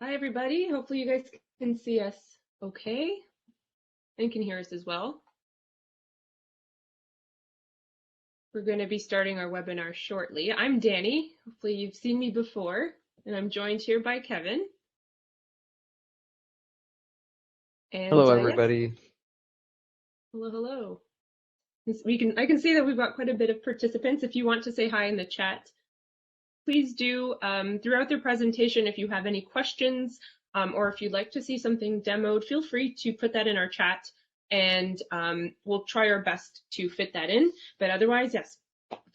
Hi, everybody. Hopefully you guys can see us okay and can hear us as well. We're going to be starting our webinar shortly. I'm Danny. Hopefully you've seen me before, and I'm joined here by Kevin. And Hello, yes, everybody. hello. I can see that we've got quite a bit of participants. If you want to say hi in the chat, please do. Throughout the presentation, if you have any questions or if you'd like to see something demoed, feel free to put that in our chat and we'll try our best to fit that in. But otherwise, yes,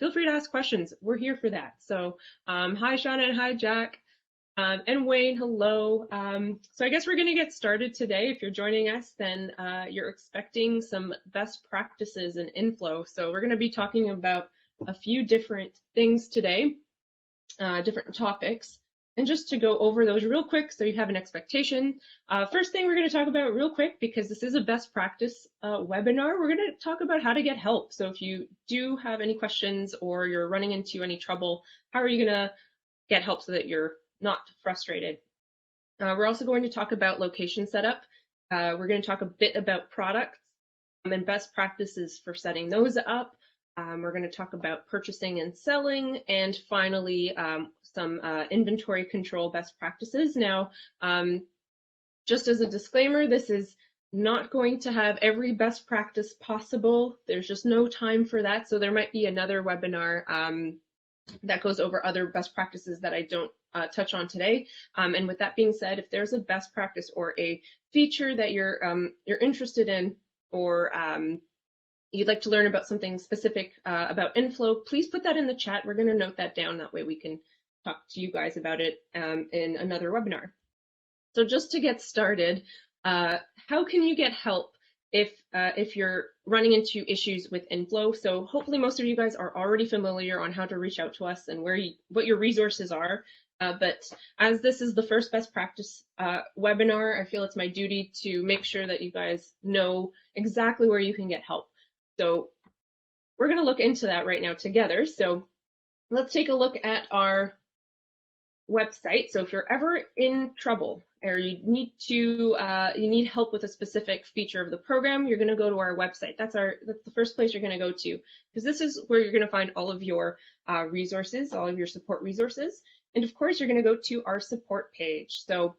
feel free to ask questions. We're here for that. So hi, Shauna, and hi, Jack. And Wayne, hello. So I guess we're going to get started today. If you're joining us, then you're expecting some best practices in inFlow. So we're going to be talking about a few different things today. Different topics. And just to go over those real quick so you have an expectation. First thing we're going to talk about real quick, because this is a best practice webinar, we're going to talk about how to get help. So if you do have any questions or you're running into any trouble, how are you going to get help so that you're not frustrated? We're also going to talk about location setup. We're going to talk a bit about products and best practices for setting those up. We're going to talk about purchasing and selling, and finally, some inventory control best practices. Now, just as a disclaimer, this is not going to have every best practice possible. There's just no time for that. So there might be another webinar that goes over other best practices that I don't touch on today. And with that being said, if there's a best practice or a feature that you're interested in, or you'd like to learn about something specific about inFlow, please put that in the chat. We're going to note that down. That way we can talk to you guys about it in another webinar. So just to get started, how can you get help if you're running into issues with inFlow? So hopefully most of you guys are already familiar on how to reach out to us and what your resources are. But as this is the first best practice webinar, I feel it's my duty to make sure that you guys know exactly where you can get help. So we're going to look into that right now together. So let's take a look at our website. So if you're ever in trouble or you need help with a specific feature of the program, you're going to go to our website. That's the first place you're going to go to, because this is where you're going to find all of your resources, all of your support resources. And of course, you're going to go to our support page. So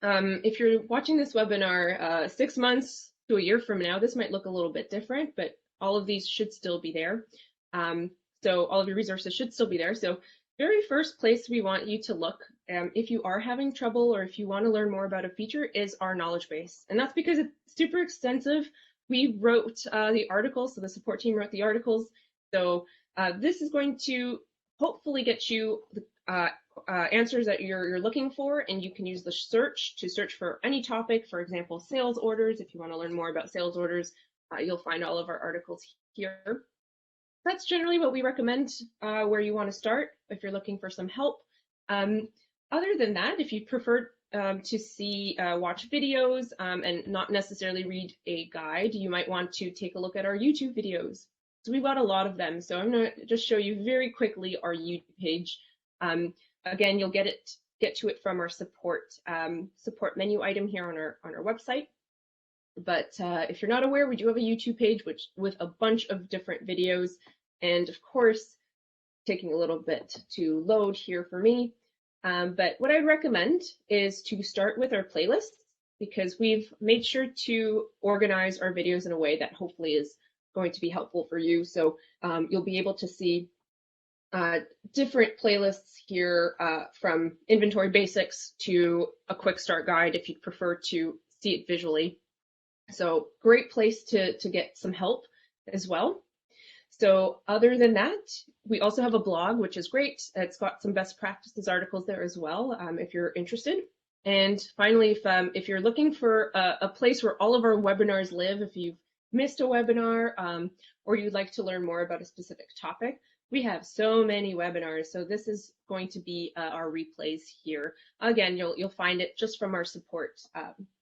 if you're watching this webinar 6 months to a year from now, this might look a little bit different, but all of these should still be there. So all of your resources should still be there. So very first place we want you to look, if you are having trouble or if you want to learn more about a feature, is our knowledge base. And that's because it's super extensive. We wrote the articles, so the support team wrote the articles. So this is going to hopefully get you answers that you're looking for, and you can use the search to search for any topic. For example, sales orders. If you want to learn more about sales orders, you'll find all of our articles here. That's generally what we recommend where you want to start if you're looking for some help. Other than that, if you prefer to watch videos and not necessarily read a guide, you might want to take a look at our YouTube videos. So we've got a lot of them. So I'm going to just show you very quickly our YouTube page. Again, you'll get to it from our support menu item here on our website. But if you're not aware, we do have a YouTube page with a bunch of different videos, and of course, taking a little bit to load here for me. But what I'd recommend is to start with our playlists, because we've made sure to organize our videos in a way that hopefully is going to be helpful for you. So you'll be able to see different playlists here from inventory basics to a quick start guide if you'd prefer to see it visually. So great place to get some help as well. So other than that, we also have a blog, which is great. It's got some best practices articles there as well, if you're interested. And finally, if you're looking for a place where all of our webinars live, if you've missed a webinar or you'd like to learn more about a specific topic, we have so many webinars. So this is going to be our replays here. Again, you'll find it just from our support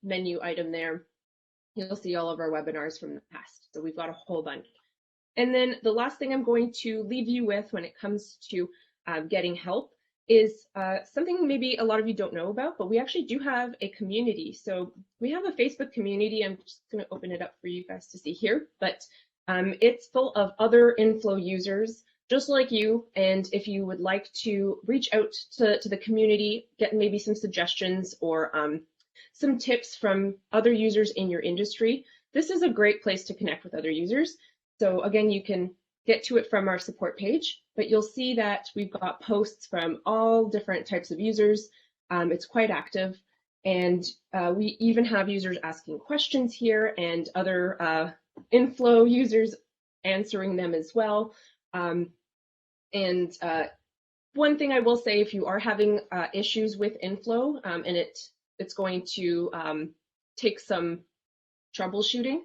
menu item there. You'll see all of our webinars from the past. So we've got a whole bunch. And then the last thing I'm going to leave you with when it comes to getting help is something maybe a lot of you don't know about, but we actually do have a community. So we have a Facebook community. I'm just going to open it up for you guys to see here, but it's full of other inFlow users just like you. And if you would like to reach out to the community, get maybe some suggestions or some tips from other users in your industry, this is a great place to connect with other users. So again, you can get to it from our support page, but you'll see that we've got posts from all different types of users. It's quite active, and we even have users asking questions here and other inFlow users answering them as well. One thing I will say, if you are having issues with inFlow and it's going to take some troubleshooting,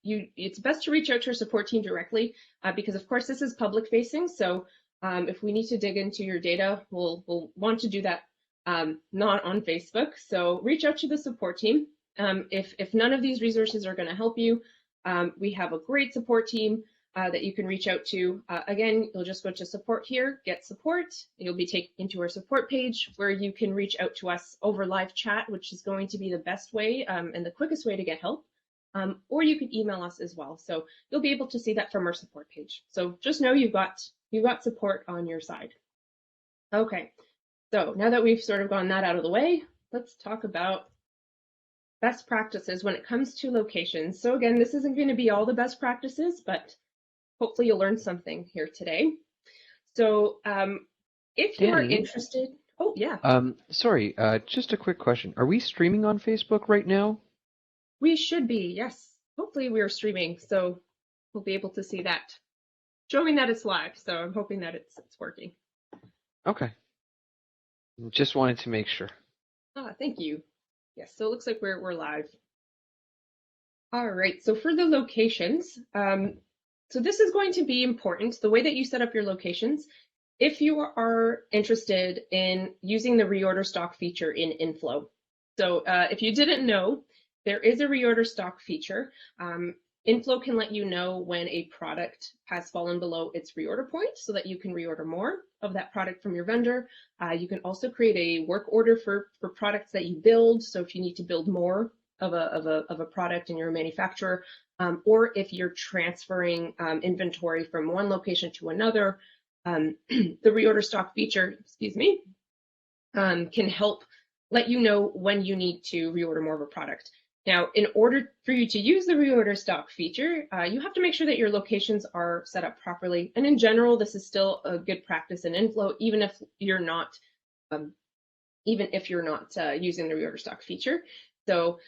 it's best to reach out to our support team directly because, of course, this is public facing. So if we need to dig into your data, we'll want to do that not on Facebook. So reach out to the support team. If none of these resources are going to help you, we have a great support team that you can reach out to. Again, you'll just go to support here, get support. You'll be taken to our support page where you can reach out to us over live chat, which is going to be the best way and the quickest way to get help. Or you could email us as well. So you'll be able to see that from our support page. So just know you've got support on your side. Okay, so now that we've sort of gotten that out of the way, let's talk about best practices when it comes to locations. So again, this isn't going to be all the best practices, but hopefully you'll learn something here today. So if you are interested, oh yeah. Sorry, just a quick question. Are we streaming on Facebook right now? We should be, yes. Hopefully we are streaming, so we'll be able to see that. Showing that it's live, so I'm hoping that it's working. Okay. Just wanted to make sure. Thank you. Yes, so it looks like we're live. All right, so for the locations, so this is going to be important, the way that you set up your locations. If you are interested in using the reorder stock feature in inFlow. So if you didn't know, there is a reorder stock feature. inFlow can let you know when a product has fallen below its reorder point so that you can reorder more of that product from your vendor. You can also create a work order for products that you build. So if you need to build more of a product in your manufacturer, or if you're transferring inventory from one location to another, the reorder stock feature, excuse me, can help let you know when you need to reorder more of a product. Now, in order for you to use the reorder stock feature, you have to make sure that your locations are set up properly. And in general, this is still a good practice in inFlow, even if you're not using the reorder stock feature. So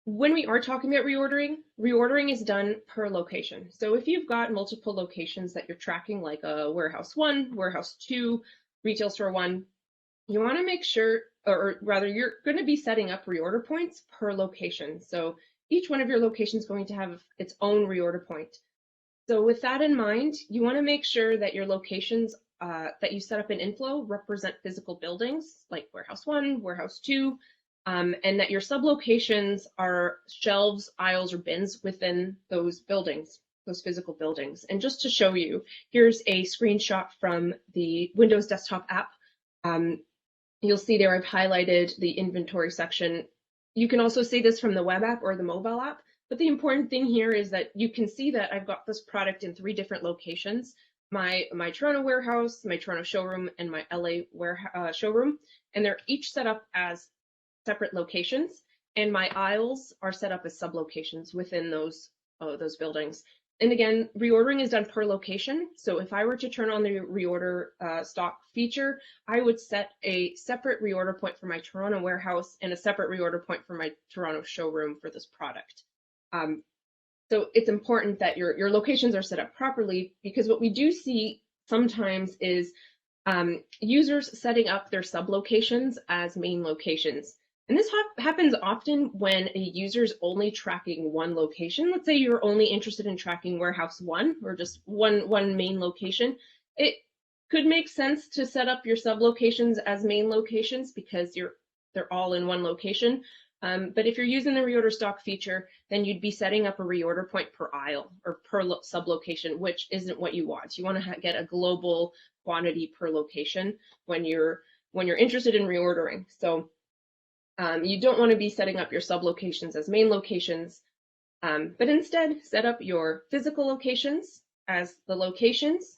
when we are talking about reordering is done per location. So if you've got multiple locations that you're tracking, like a warehouse 1, warehouse 2, retail store 1, you want to make sure, or rather, you're going to be setting up reorder points per location. So each one of your locations is going to have its own reorder point. So with that in mind, you want to make sure that your locations that you set up in inFlow represent physical buildings like warehouse 1, warehouse 2, and that your sublocations are shelves, aisles, or bins within those buildings, those physical buildings. And just to show you, here's a screenshot from the Windows desktop app. You'll see there I've highlighted the inventory section. You can also see this from the web app or the mobile app, but the important thing here is that you can see that I've got this product in 3 different locations, my Toronto warehouse, my Toronto showroom, and my LA showroom, and they're each set up as separate locations, and my aisles are set up as sublocations within those buildings. And again, reordering is done per location. So if I were to turn on the reorder stock feature, I would set a separate reorder point for my Toronto warehouse and a separate reorder point for my Toronto showroom for this product. So it's important that your locations are set up properly, because what we do see sometimes is users setting up their sublocations as main locations. And this happens often when a user is only tracking one location. Let's say you're only interested in tracking warehouse 1 or just one main location. It could make sense to set up your sublocations as main locations because they're all in one location. But if you're using the reorder stock feature, then you'd be setting up a reorder point per aisle or per sub-location, which isn't what you want. You want to get a global quantity per location when you're interested in reordering. So you don't want to be setting up your sub-locations as main locations, but instead set up your physical locations as the locations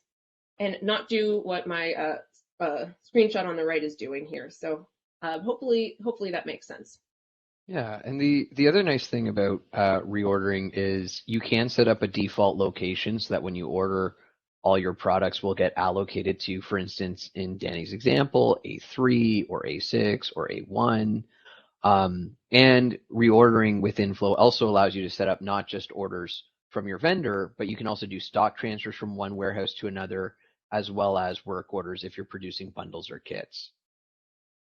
and not do what my screenshot on the right is doing here. So hopefully that makes sense. Yeah, and the other nice thing about reordering is you can set up a default location so that when you order, all your products will get allocated to, for instance, in Danny's example, A3 or A6 or A1. And reordering with inFlow also allows you to set up not just orders from your vendor, but you can also do stock transfers from one warehouse to another, as well as work orders if you're producing bundles or kits.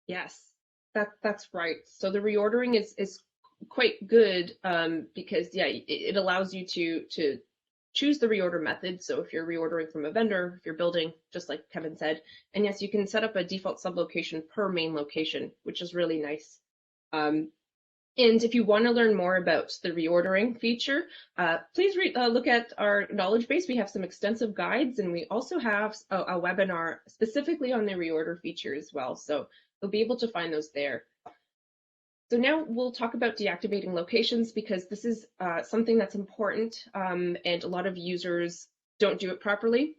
Yes, that's right. So the reordering is quite good because yeah, it allows you to choose the reorder method. So if you're reordering from a vendor, if you're building, just like Kevin said, and yes, you can set up a default sublocation per main location, which is really nice. And if you want to learn more about the reordering feature, please look at our knowledge base. We have some extensive guides, and we also have a webinar specifically on the reorder feature as well. So you'll be able to find those there. So now we'll talk about deactivating locations because this is something that's important and a lot of users don't do it properly.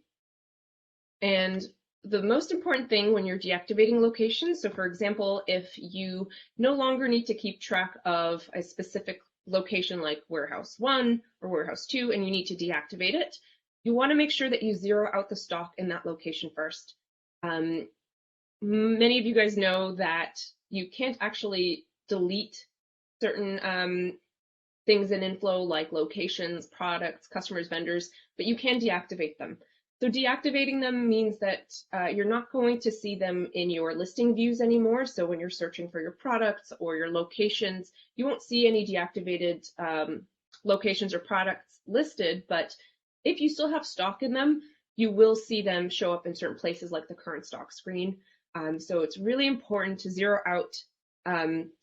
And the most important thing when you're deactivating locations, so for example, if you no longer need to keep track of a specific location like warehouse 1 or warehouse 2 and you need to deactivate it, you want to make sure that you zero out the stock in that location first. Many of you guys know that you can't actually delete certain things in inFlow like locations, products, customers, vendors, but you can deactivate them. So deactivating them means that you're not going to see them in your listing views anymore. So when you're searching for your products or your locations, you won't see any deactivated locations or products listed, but if you still have stock in them, you will see them show up in certain places like the current stock screen. So it's really important to zero out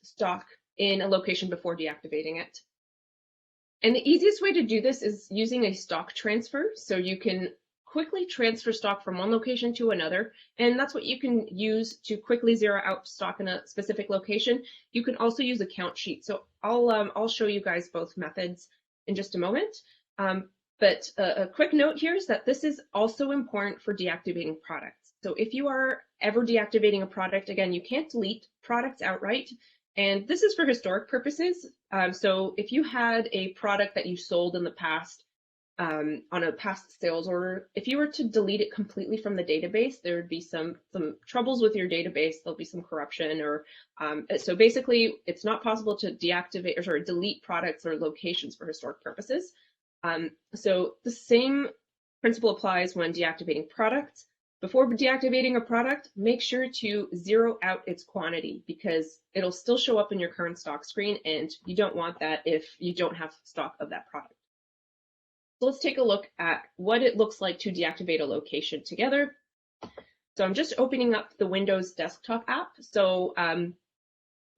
stock in a location before deactivating it. And the easiest way to do this is using a stock transfer. So you can quickly transfer stock from one location to another, and that's what you can use to quickly zero out stock in a specific location. You can also use a count sheet. So I'll show you guys both methods in just a moment. But a quick note here is that this is also important for deactivating products. So if you are ever deactivating a product, again, you can't delete products outright. And this is for historic purposes. So if you had a product that you sold in the past on a past sales order, if you were to delete it completely from the database, there would be some troubles with your database. There'll be some corruption or so basically it's not possible to deactivate or delete products or locations for historic purposes. So the same principle applies when deactivating products. Before deactivating a product, make sure to zero out its quantity because it'll still show up in your current stock screen and you don't want that if you don't have stock of that product. So let's take a look at what it looks like to deactivate a location together. So I'm just opening up the Windows desktop app. So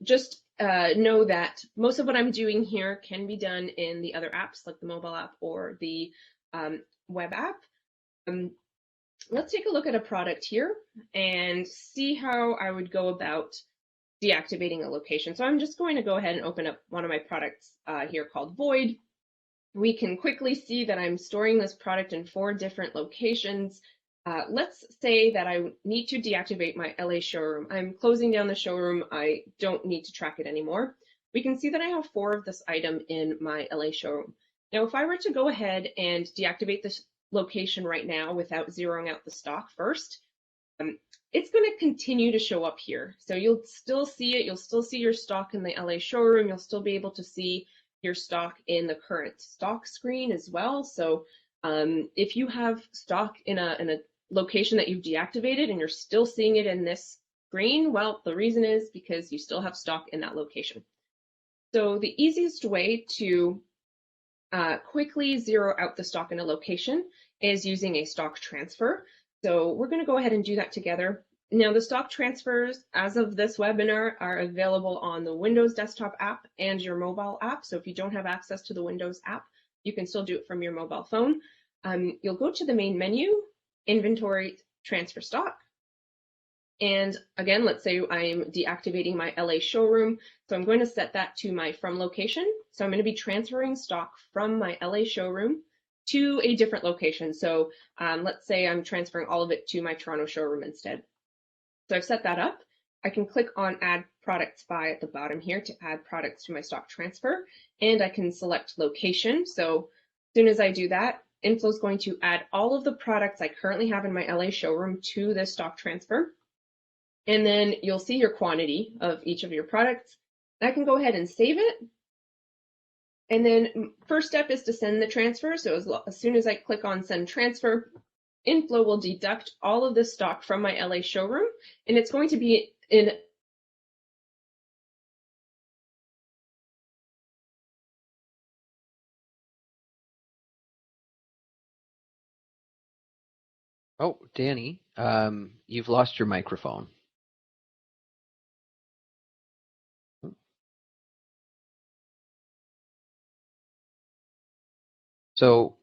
just know that most of what I'm doing here can be done in the other apps like the mobile app or the web app. Let's take a look at a product here and see how I would go about deactivating a location. So I'm just going to go ahead and open up one of my products here called Void. We can quickly see that I'm storing this product in 4 different locations. Let's say that I need to deactivate my LA showroom. I'm closing down the showroom. I don't need to track it anymore. We can see that I have 4 of this item in my LA showroom. Now, if I were to go ahead and deactivate this location right now without zeroing out the stock first, it's going to continue to show up here. So you'll still see it. You'll still see your stock in the LA showroom. You'll still be able to see your stock in the current stock screen as well. So if you have stock in a location that you've deactivated and you're still seeing it in this screen, well, the reason is because you still have stock in that location. So the easiest way to quickly zero out the stock in a location is using a stock transfer. So we're going to go ahead and do that together. Now, the stock transfers as of this webinar are available on the Windows desktop app and your mobile app. So if you don't have access to the Windows app, you can still do it from your mobile phone. You'll go to the main menu, Inventory, Transfer Stock. And again, let's say I'm deactivating my LA showroom. So I'm going to set that to my from location. So I'm going to be transferring stock from my LA showroom to a different location. So let's say I'm transferring all of it to my Toronto showroom instead. So I've set that up. I can click on Add Products By at the bottom here to add products to my stock transfer, and I can select location. So as soon as I do that, inFlow is going to add all of the products I currently have in my LA showroom to this stock transfer. And then you'll see your quantity of each of your products. I can go ahead and save it. And then first step is to send the transfer. So as soon as I click on Send Transfer, inFlow will deduct all of this stock from my LA showroom, and it's going to be in Oh, Danny, you've lost your microphone. So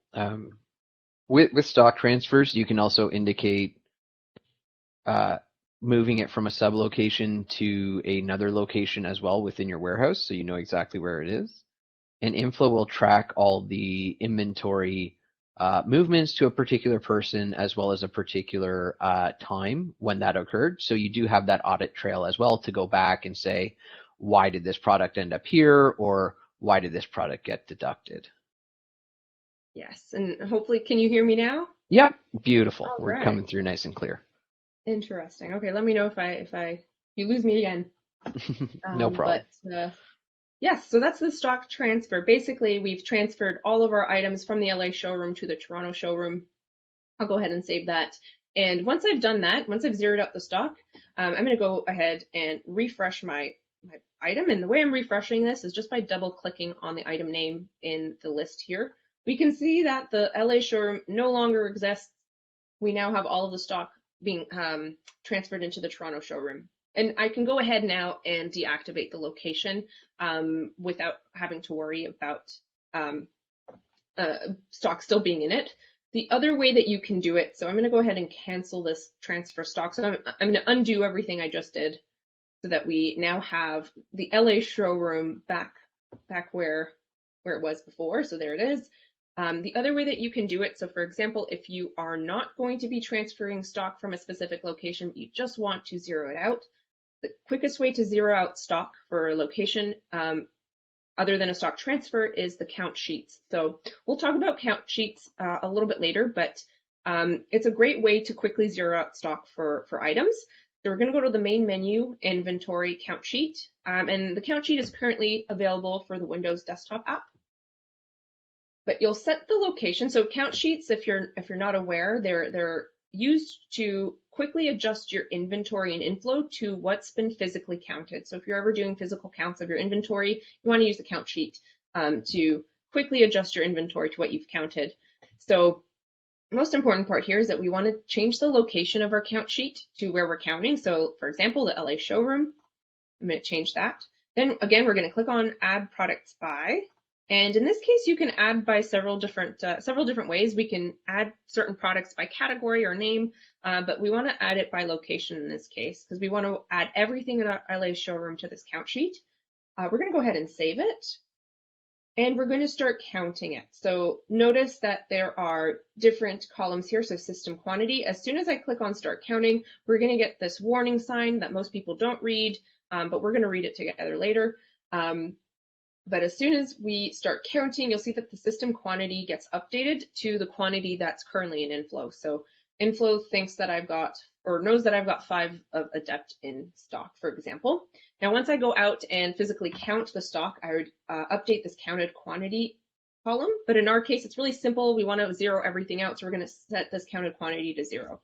with stock transfers, you can also indicate moving it from a sublocation to another location as well within your warehouse, so you know exactly where it is. And inFlow will track all the inventory movements to a particular person as well as a particular time when that occurred. So you do have that audit trail as well to go back and say, why did this product end up here, or why did this product get deducted? Yes, and hopefully, can you hear me now? Yep, beautiful. All We're right. coming through nice and clear. Interesting. Okay, let me know if you lose me again. No problem. But yes, so that's the stock transfer. Basically, we've transferred all of our items from the LA showroom to the Toronto showroom. I'll go ahead and save that. And once I've done that, once I've zeroed out the stock, I'm going to go ahead and refresh my item. And the way I'm refreshing this is just by double clicking on the item name in the list here. We can see that the LA showroom no longer exists. We now have all of the stock being transferred into the Toronto showroom. And I can go ahead now and deactivate the location without having to worry about stock still being in it. The other way that you can do it, so I'm going to go ahead and cancel this transfer stock. So I'm going to undo everything I just did so that we now have the LA showroom back where it was before. So there it is. The other way that you can do it, so for example, if you are not going to be transferring stock from a specific location, but you just want to zero it out, the quickest way to zero out stock for a location other than a stock transfer is the count sheets. So we'll talk about count sheets a little bit later, but it's a great way to quickly zero out stock for items. So we're going to go to the main menu, Inventory, Count Sheet, and the count sheet is currently available for the Windows desktop app. But you'll set the location. So count sheets, if you're not aware, they're used to quickly adjust your inventory and inFlow to what's been physically counted. So if you're ever doing physical counts of your inventory, you want to use the count sheet to quickly adjust your inventory to what you've counted. So the most important part here is that we want to change the location of our count sheet to where we're counting. So for example, the LA showroom, I'm going to change that. Then again, we're going to click on Add Products By. And in this case, you can add by several different ways. We can add certain products by category or name, but we want to add it by location in this case because we want to add everything in our LA showroom to this count sheet. We're going to go ahead and save it, and we're going to start counting it. So notice that there are different columns here. So system quantity. As soon as I click on Start Counting, we're going to get this warning sign that most people don't read, but we're going to read it together later. But as soon as we start counting, you'll see that the system quantity gets updated to the quantity that's currently in inFlow. So inFlow thinks that I've got, or knows that I've got 5 of Adept in stock, for example. Now, once I go out and physically count the stock, I would update this counted quantity column. But in our case, it's really simple. We want to zero everything out. So we're going to set this counted quantity to 0.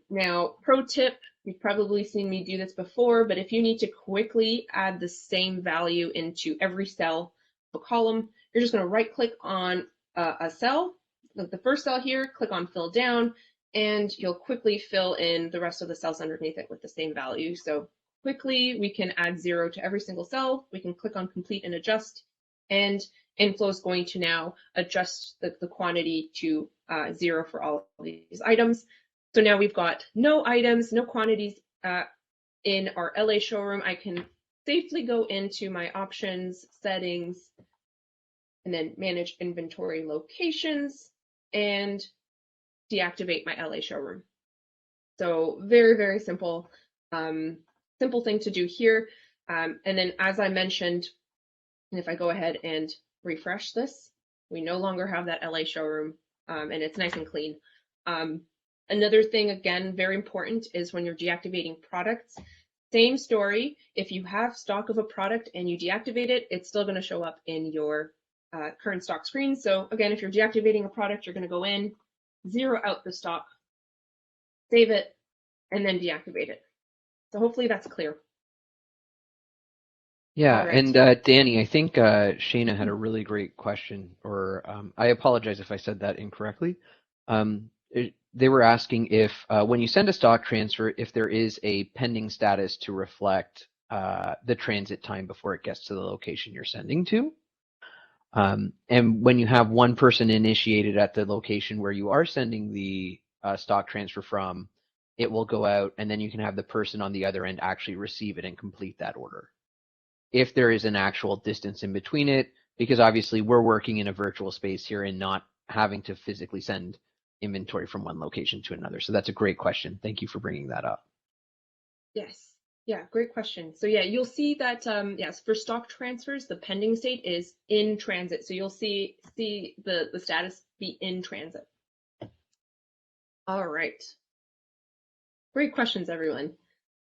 Now, pro tip, you've probably seen me do this before, but if you need to quickly add the same value into every cell of a column, you're just going to right click on a cell, like the first cell here, click on fill down, and you'll quickly fill in the rest of the cells underneath it with the same value. So quickly we can add 0 to every single cell. We can click on complete and adjust, and inFlow is going to now adjust the quantity to 0 for all of these items. So now we've got no items, no quantities in our LA showroom. I can safely go into my options, settings, and then manage inventory locations and deactivate my LA showroom. So very, very simple, simple thing to do here. And then as I mentioned, and if I go ahead and refresh this, we no longer have that LA showroom, and it's nice and clean. Another thing, again, very important, is when you're deactivating products, same story. If you have stock of a product and you deactivate it, it's still going to show up in your current stock screen. So again, if you're deactivating a product, you're going to go in, 0 out the stock, save it, and then deactivate it. So hopefully that's clear. Yeah, All right. and Danny, I think Shayna had a really great question, or I apologize if I said that incorrectly. They were asking if when you send a stock transfer, if there is a pending status to reflect the transit time before it gets to the location you're sending to. And when you have one person initiated at the location where you are sending the stock transfer from, it will go out, and then you can have the person on the other end actually receive it and complete that order. If there is an actual distance in between it, because obviously we're working in a virtual space here and not having to physically send inventory from one location to another. So that's a great question. Thank you for bringing that up. Yes. Yeah, great question. So yeah, you'll see that, yes, for stock transfers, the pending state is in transit. So you'll see the status be in transit. All right. Great questions, everyone.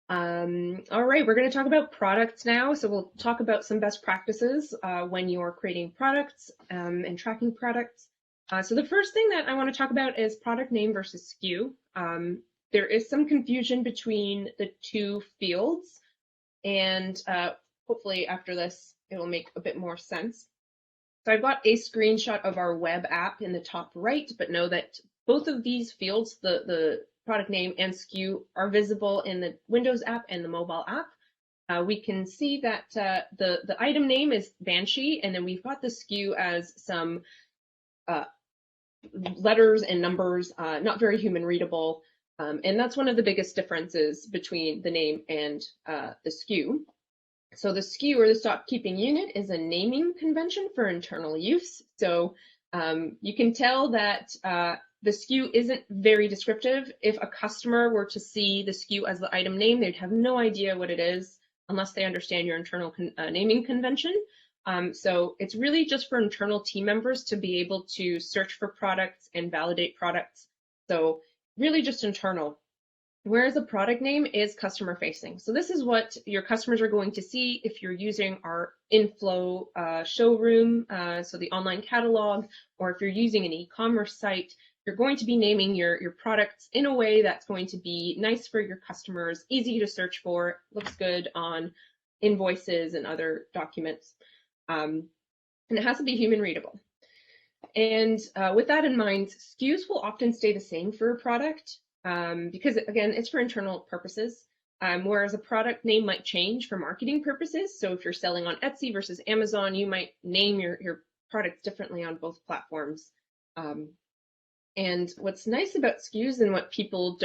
All right, we're going to talk about products now. So we'll talk about some best practices when you're creating products and tracking products. So the first thing that I want to talk about is product name versus SKU. There is some confusion between the two fields, and hopefully after this, it will make a bit more sense. So I've got a screenshot of our web app in the top right, but know that both of these fields, the product name and SKU, are visible in the Windows app and the mobile app. We can see that the item name is Banshee, and then we've got the SKU as some letters and numbers, not very human readable. And that's one of the biggest differences between the name and the SKU. So the SKU, or the stock keeping unit, is a naming convention for internal use. So you can tell that the SKU isn't very descriptive. If a customer were to see the SKU as the item name, they'd have no idea what it is unless they understand your internal naming convention. So it's really just for internal team members to be able to search for products and validate products. So really just internal. Whereas a product name is customer facing. So this is what your customers are going to see if you're using our inFlow showroom, so the online catalog, or if you're using an e-commerce site. You're going to be naming your products in a way that's going to be nice for your customers, easy to search for, looks good on invoices and other documents. And it has to be human readable. And with that in mind, SKUs will often stay the same for a product. Because again, it's for internal purposes, whereas a product name might change for marketing purposes. So if you're selling on Etsy versus Amazon, you might name your products differently on both platforms. And what's nice about SKUs and what people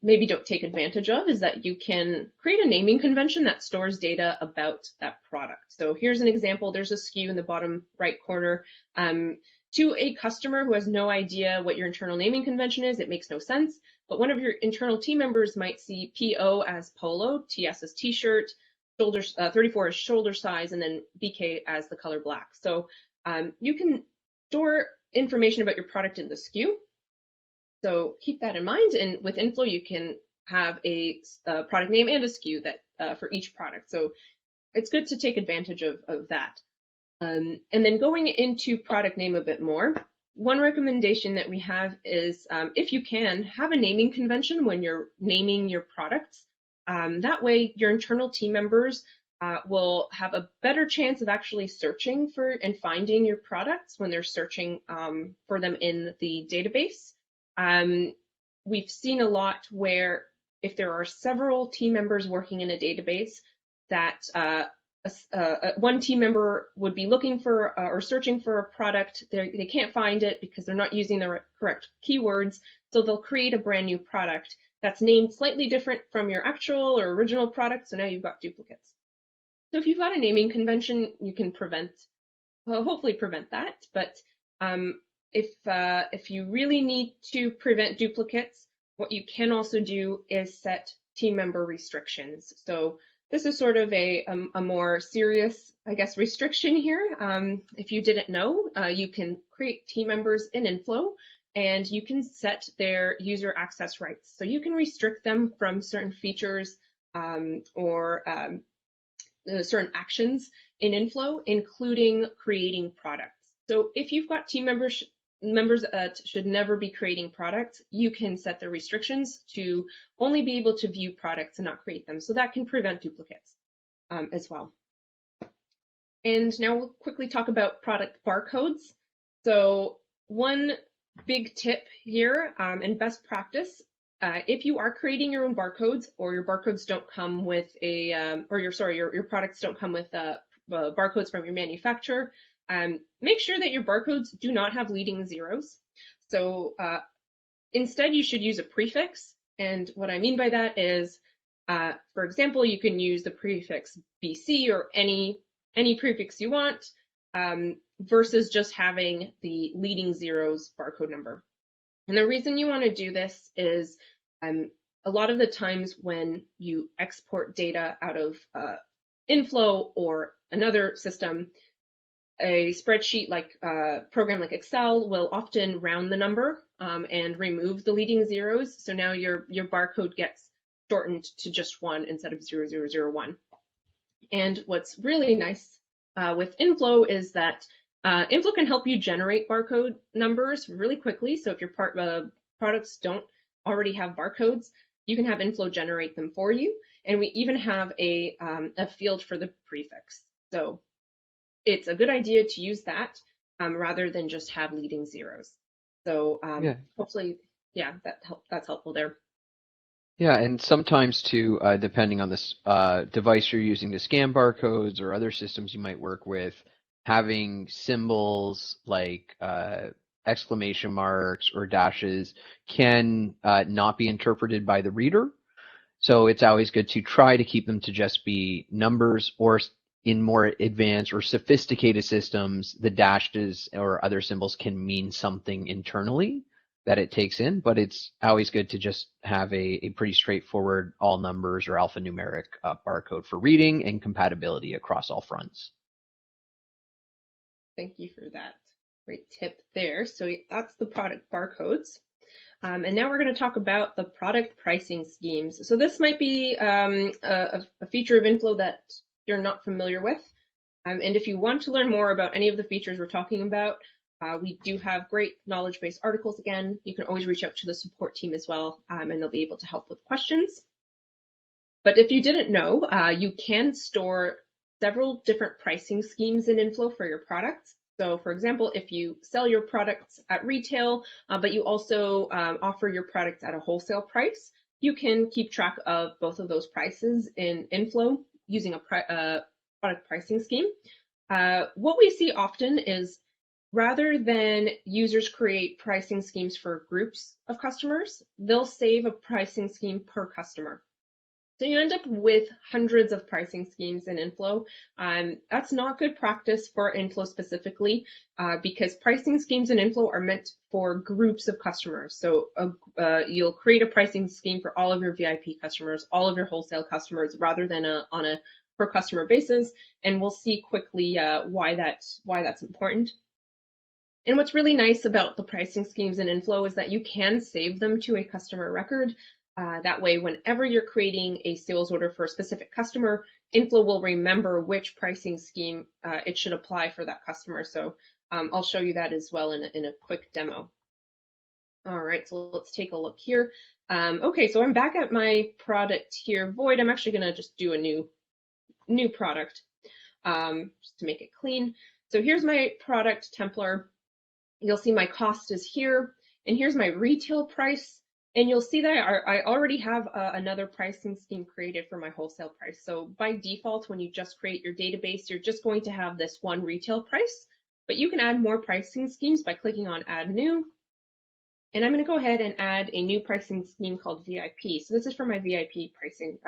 maybe don't take advantage of is that you can create a naming convention that stores data about that product. So here's an example. There's a SKU in the bottom right corner. To a customer who has no idea what your internal naming convention is, it makes no sense. But one of your internal team members might see PO as polo, TS as t-shirt, 34 as shoulder size, and then BK as the color black. So you can store information about your product in the SKU. So keep that in mind. And with inFlow, you can have a product name and a SKU that for each product. So it's good to take advantage of that. And then going into product name a bit more, one recommendation that we have is if you can, have a naming convention when you're naming your products. That way your internal team members will have a better chance of actually searching for and finding your products when they're searching for them in the database. we've seen a lot where if there are several team members working in a database, that one team member would be looking for or searching for a product. They can't find it because they're not using the correct keywords. So they'll create a brand new product that's named slightly different from your actual or original product. So now you've got duplicates. So if you've got a naming convention, you can hopefully prevent that. But if you really need to prevent duplicates, what you can also do is set team member restrictions. So this is sort of a more serious, I guess, restriction here. If you didn't know, you can create team members in inFlow, and you can set their user access rights. So you can restrict them from certain features or certain actions in inFlow, including creating products. So if you've got team members that should never be creating products, you can set the restrictions to only be able to view products and not create them. So that can prevent duplicates as well. And now we'll quickly talk about product barcodes. So one big tip here and best practice, if you are creating your own barcodes, or your barcodes don't come with your products don't come with barcodes from your manufacturer, make sure that your barcodes do not have leading zeros. So instead, you should use a prefix. And what I mean by that is, for example, you can use the prefix BC or any prefix you want, versus just having the leading zeros barcode number. And the reason you want to do this is a lot of the times when you export data out of inFlow or another system, a spreadsheet like a program like Excel will often round the number and remove the leading zeros. So now your barcode gets shortened to just 1 instead of 0001. And what's really nice with inFlow is that inFlow can help you generate barcode numbers really quickly. So if your products don't already have barcodes, you can have inFlow generate them for you. And we even have a field for the prefix. So it's a good idea to use that rather than just have leading zeros. So hopefully, yeah, that's helpful there. Yeah, and sometimes too, depending on this device you're using to scan barcodes or other systems you might work with, having symbols like exclamation marks or dashes can not be interpreted by the reader. So it's always good to try to keep them to just be numbers, or in more advanced or sophisticated systems, the dashes or other symbols can mean something internally that it takes in, but it's always good to just have a pretty straightforward all numbers or alphanumeric barcode for reading and compatibility across all fronts. Thank you for that great tip there. So that's the product barcodes. And now we're going to talk about the product pricing schemes. So this might be a feature of inFlow that you're not familiar with. And if you want to learn more about any of the features we're talking about, we do have great knowledge-based articles again. You can always reach out to the support team as well, and they'll be able to help with questions. But if you didn't know, you can store several different pricing schemes in inFlow for your products. So for example, if you sell your products at retail, but you also offer your products at a wholesale price, you can keep track of both of those prices in inFlow using a product pricing scheme. What we see often is, rather than users create pricing schemes for groups of customers, they'll save a pricing scheme per customer. So you end up with hundreds of pricing schemes in inFlow. That's not good practice for inFlow specifically, because pricing schemes in inFlow are meant for groups of customers. So you'll create a pricing scheme for all of your VIP customers, all of your wholesale customers, rather than on a per customer basis. And we'll see quickly why that's important. And what's really nice about the pricing schemes in inFlow is that you can save them to a customer record. That way, whenever you're creating a sales order for a specific customer, inFlow will remember which pricing scheme it should apply for that customer. So I'll show you that as well in a quick demo. All right, so let's take a look here. Okay, so I'm back at my product here, Void. I'm actually going to just do a new product just to make it clean. So here's my product Templar. You'll see my cost is here, and here's my retail price, And you'll see that I already have another pricing scheme created for my wholesale price. So by default, when you just create your database, you're just going to have this one retail price, but you can add more pricing schemes by clicking on Add New. And I'm going to go ahead and add a new pricing scheme called VIP. So this is for my VIP pricing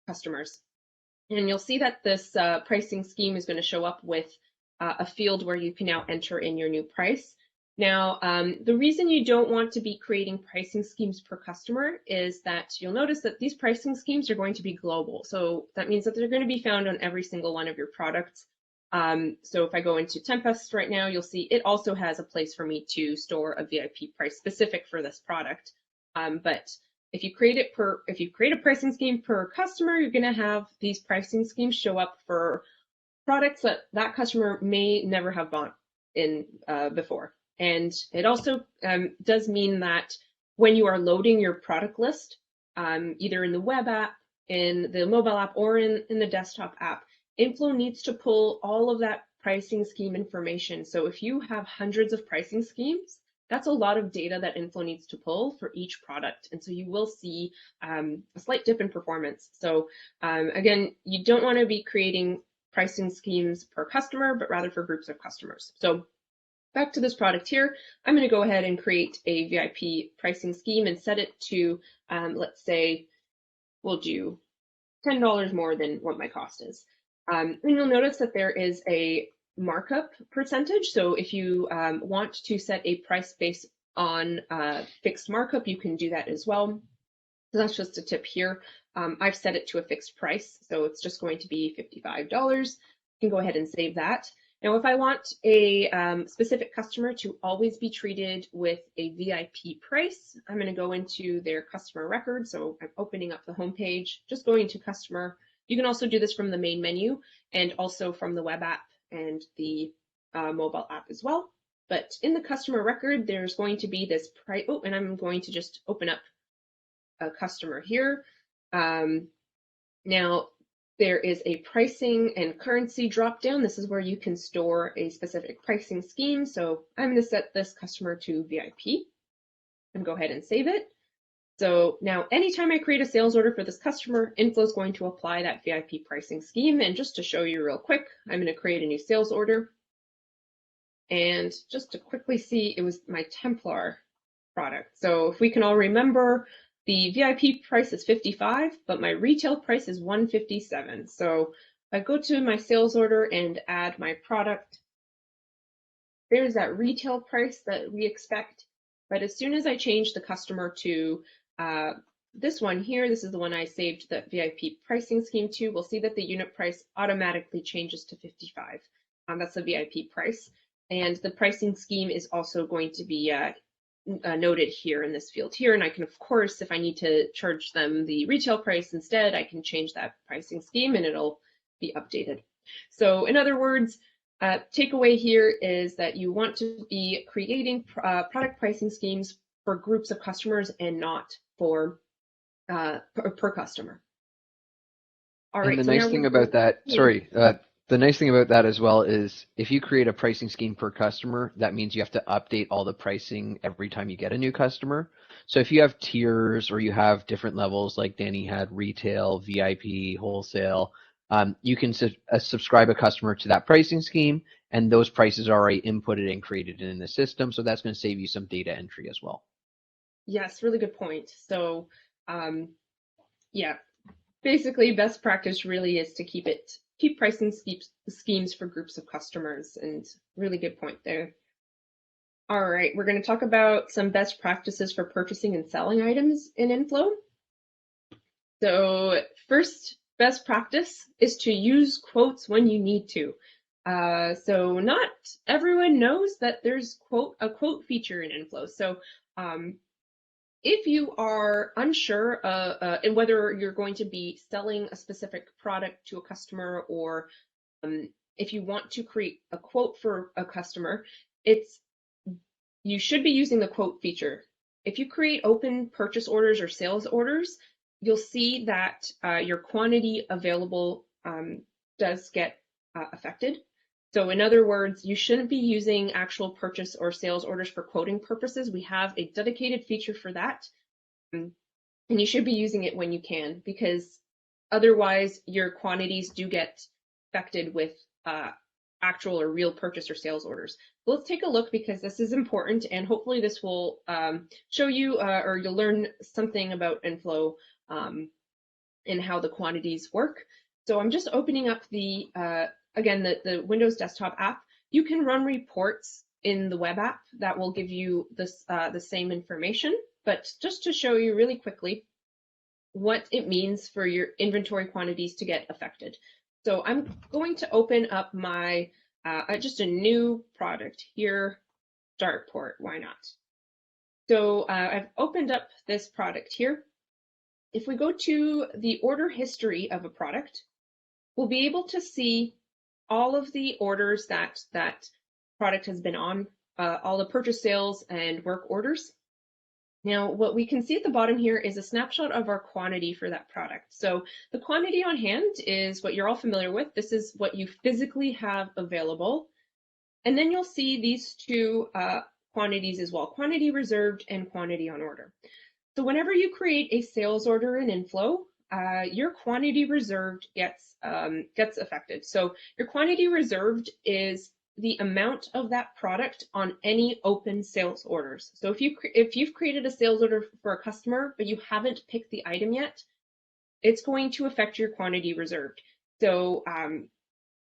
customers. And you'll see that this pricing scheme is going to show up with a field where you can now enter in your new price. Now, the reason you don't want to be creating pricing schemes per customer is that you'll notice that these pricing schemes are going to be global. So that means that they're going to be found on every single one of your products. So if I go into Tempest right now, you'll see it also has a place for me to store a VIP price specific for this product. But if you create a pricing scheme per customer, you're going to have these pricing schemes show up for products that that customer may never have bought in before. And it also does mean that when you are loading your product list, either in the web app, in the mobile app, or in the desktop app, inFlow needs to pull all of that pricing scheme information. So if you have hundreds of pricing schemes, that's a lot of data that inFlow needs to pull for each product. And so you will see a slight dip in performance. So again, you don't want to be creating pricing schemes per customer, but rather for groups of customers. So back to this product here, I'm going to go ahead and create a VIP pricing scheme and set it to, let's say, we'll do $10 more than what my cost is. And you'll notice that there is a markup percentage. So if you want to set a price based on fixed markup, you can do that as well. So that's just a tip here. I've set it to a fixed price, so it's just going to be $55. You can go ahead and save that. Now, if I want a specific customer to always be treated with a VIP price, I'm going to go into their customer record. So I'm opening up the homepage, just going to customer. You can also do this from the main menu and also from the web app and the mobile app as well. But in the customer record, there's going to be this price. Oh, and I'm going to just open up a customer here. Now, there is a pricing and currency drop down. This is where you can store a specific pricing scheme. So I'm going to set this customer to VIP and go ahead and save it. So now anytime I create a sales order for this customer, inFlow is going to apply that VIP pricing scheme. And just to show you real quick, I'm going to create a new sales order. And just to quickly see, it was my Templar product. So if we can all remember, the VIP price is $55, but my retail price is $157. So if I go to my sales order and add my product, there's that retail price that we expect. But as soon as I change the customer to this one here, this is the one I saved the VIP pricing scheme to, we'll see that the unit price automatically changes to 55. That's the VIP price. And the pricing scheme is also going to be noted here in this field here. And I can, of course, if I need to charge them the retail price instead, I can change that pricing scheme and it'll be updated. So in other words, takeaway here is that you want to be creating product pricing schemes for groups of customers and not for per customer. All right. And the nice thing about that, sorry, the nice thing about that as well is if you create a pricing scheme per customer, that means you have to update all the pricing every time you get a new customer. So if you have tiers or you have different levels like Danny had, retail, VIP, wholesale, you can subscribe a customer to that pricing scheme, and those prices are already inputted and created in the system. So that's going to save you some data entry as well. Yes, really good point. So yeah, basically best practice really is to keep pricing schemes for groups of customers, and really good point there. All right, we're going to talk about some best practices for purchasing and selling items in inFlow. So first best practice is to use quotes when you need to. So not everyone knows that there's a quote feature in inFlow. So if you are unsure in whether you're going to be selling a specific product to a customer, or if you want to create a quote for a customer, you should be using the quote feature. If you create open purchase orders or sales orders, you'll see that your quantity available does get affected. So in other words, you shouldn't be using actual purchase or sales orders for quoting purposes. We have a dedicated feature for that. And you should be using it when you can, because otherwise your quantities do get affected with actual or real purchase or sales orders. Let's take a look, because this is important, and hopefully this will show you or you'll learn something about inFlow and how the quantities work. So I'm just opening up the, again, the Windows desktop app. You can run reports in the web app that will give you this, the same information, but just to show you really quickly what it means for your inventory quantities to get affected. So I'm going to open up my, just a new product here, Dartport, why not? So I've opened up this product here. If we go to the order history of a product, we'll be able to see all of the orders that that product has been on, all the purchase, sales, and work orders. Now, what we can see at the bottom here is a snapshot of our quantity for that product. So the quantity on hand is what you're all familiar with. This is what you physically have available. And then you'll see these two quantities as well, quantity reserved and quantity on order. So whenever you create a sales order in inFlow, your quantity reserved gets affected. So your quantity reserved is the amount of that product on any open sales orders. So if you've created a sales order for a customer, but you haven't picked the item yet, it's going to affect your quantity reserved. So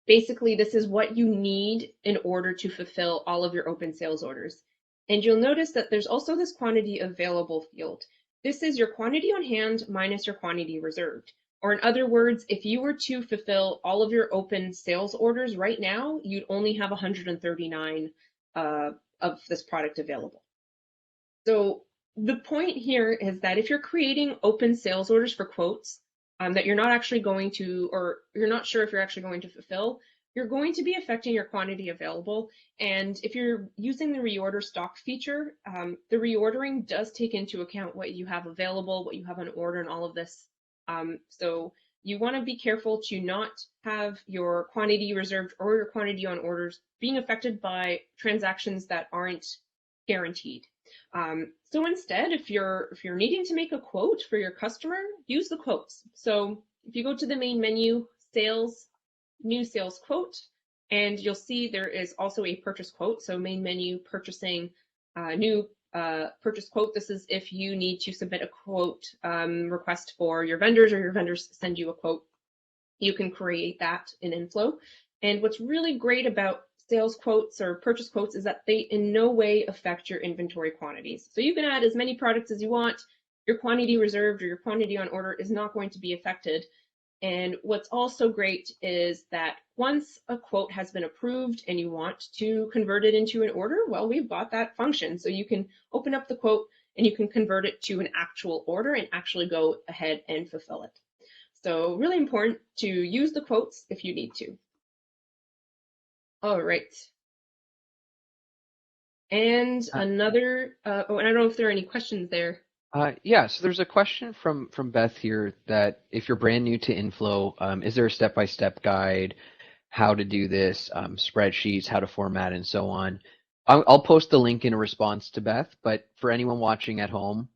basically, this is what you need in order to fulfill all of your open sales orders. And you'll notice that there's also this quantity available field. This is your quantity on hand minus your quantity reserved. Or in other words, if you were to fulfill all of your open sales orders right now, you'd only have 139 of this product available. So the point here is that if you're creating open sales orders for quotes that you're not actually going to, or you're not sure if you're actually going to fulfill, you're going to be affecting your quantity available. And if you're using the reorder stock feature, the reordering does take into account what you have available, what you have on order, and all of this. So you want to be careful to not have your quantity reserved or your quantity on orders being affected by transactions that aren't guaranteed. So instead, if you're needing to make a quote for your customer, use the quotes. So if you go to the main menu, sales, new sales quote, and you'll see there is also a purchase quote. So main menu, purchasing, new purchase quote. This is if you need to submit a quote request for your vendors, or your vendors send you a quote. You can create that in inFlow. And what's really great about sales quotes or purchase quotes is that they in no way affect your inventory quantities. So you can add as many products as you want. Your quantity reserved or your quantity on order is not going to be affected. And what's also great is that once a quote has been approved and you want to convert it into an order, well, we've got that function. So you can open up the quote and you can convert it to an actual order and actually go ahead and fulfill it. So really important to use the quotes if you need to. All right. And another, oh, and I don't know if there are any questions there. Yeah, so there's a question from Beth here that if you're brand new to inFlow, is there a step-by-step guide how to do this, spreadsheets, how to format, and so on? I'll post the link in a response to Beth, but for anyone watching at home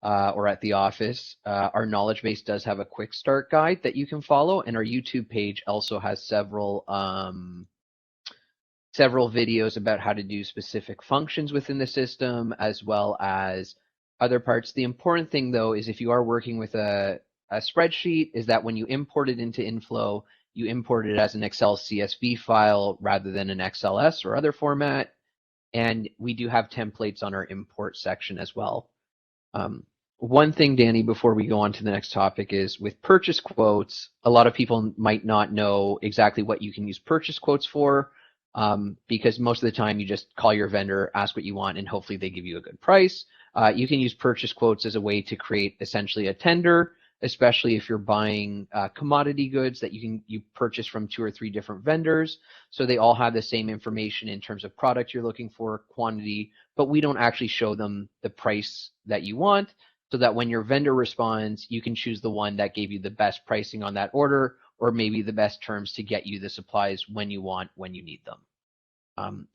or at the office, our knowledge base does have a quick start guide that you can follow, and our YouTube page also has several videos about how to do specific functions within the system, as well as other parts. The important thing, though, is if you are working with a spreadsheet, is that when you import it into inFlow, you import it as an Excel CSV file rather than an XLS or other format. And we do have templates on our import section as well. One thing, Danny, before we go on to the next topic, is with purchase quotes, a lot of people might not know exactly what you can use purchase quotes for, because most of the time you just call your vendor, ask what you want, and hopefully they give you a good price. You can use purchase quotes as a way to create essentially a tender, especially if you're buying commodity goods that you purchase from 2 or 3 different vendors. So they all have the same information in terms of product you're looking for, quantity, but we don't actually show them the price that you want, so that when your vendor responds, you can choose the one that gave you the best pricing on that order, or maybe the best terms to get you the supplies when you want, when you need them.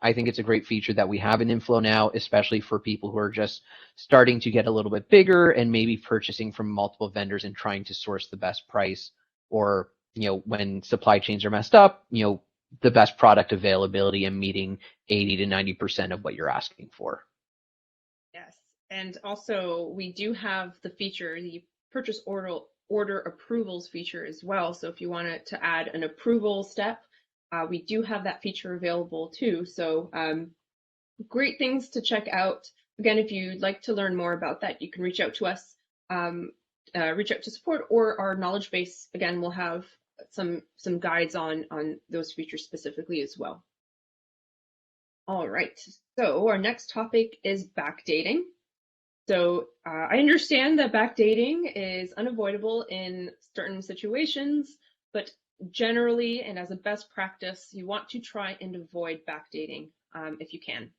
I think it's a great feature that we have in inFlow now, especially for people who are just starting to get a little bit bigger and maybe purchasing from multiple vendors and trying to source the best price, or, you know, when supply chains are messed up, you know, the best product availability and meeting 80 to 90% of what you're asking for. Yes, and also we do have the feature, the purchase order approvals feature as well. So if you wanted to add an approval step, we do have that feature available too. So great things to check out. Again, if you'd like to learn more about that, you can reach out to us, reach out to support, or our knowledge base. Again, we'll have some guides on those features specifically as well. All right, so our next topic is backdating. So I understand that backdating is unavoidable in certain situations, but generally and as a best practice, you want to try and avoid backdating if you can.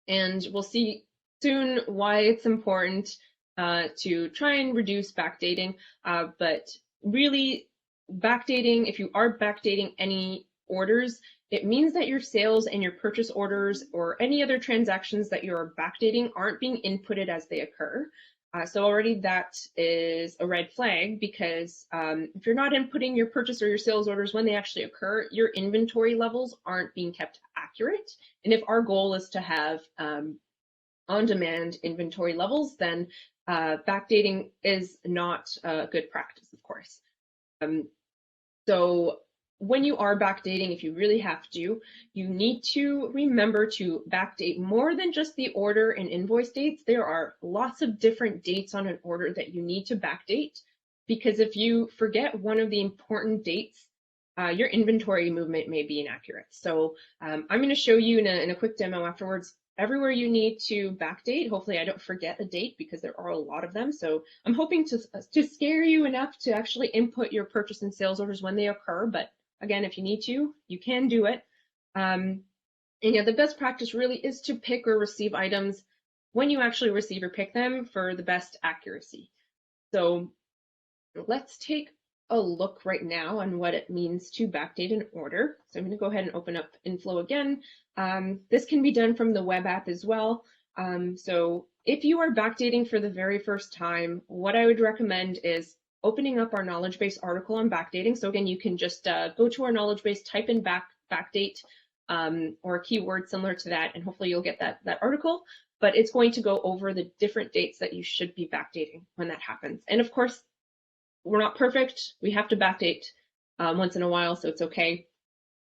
And we'll see soon why it's important to try and reduce backdating, but really backdating, if you are backdating any orders, it means that your sales and your purchase orders or any other transactions that you're backdating aren't being inputted as they occur. So already that is a red flag, because if you're not inputting your purchase or your sales orders when they actually occur, your inventory levels aren't being kept accurate. And if our goal is to have on-demand inventory levels, then backdating is not a good practice, of course. So when you are backdating, if you really have to, you need to remember to backdate more than just the order and invoice dates. There are lots of different dates on an order that you need to backdate, because if you forget one of the important dates, your inventory movement may be inaccurate. So I'm going to show you in a quick demo afterwards everywhere you need to backdate. Hopefully I don't forget a date, because there are a lot of them. So I'm hoping to scare you enough to actually input your purchase and sales orders when they occur. But again, if you need to, you can do it. And yeah, the best practice really is to pick or receive items when you actually receive or pick them for the best accuracy. So let's take a look right now on what it means to backdate an order. So I'm going to go ahead and open up inFlow again. This can be done from the web app as well. So if you are backdating for the very first time, what I would recommend is opening up our knowledge base article on backdating. So again, you can just go to our knowledge base, type in backdate or a keyword similar to that, and hopefully you'll get that article. But it's going to go over the different dates that you should be backdating when that happens. And of course, we're not perfect. We have to backdate once in a while, so it's okay.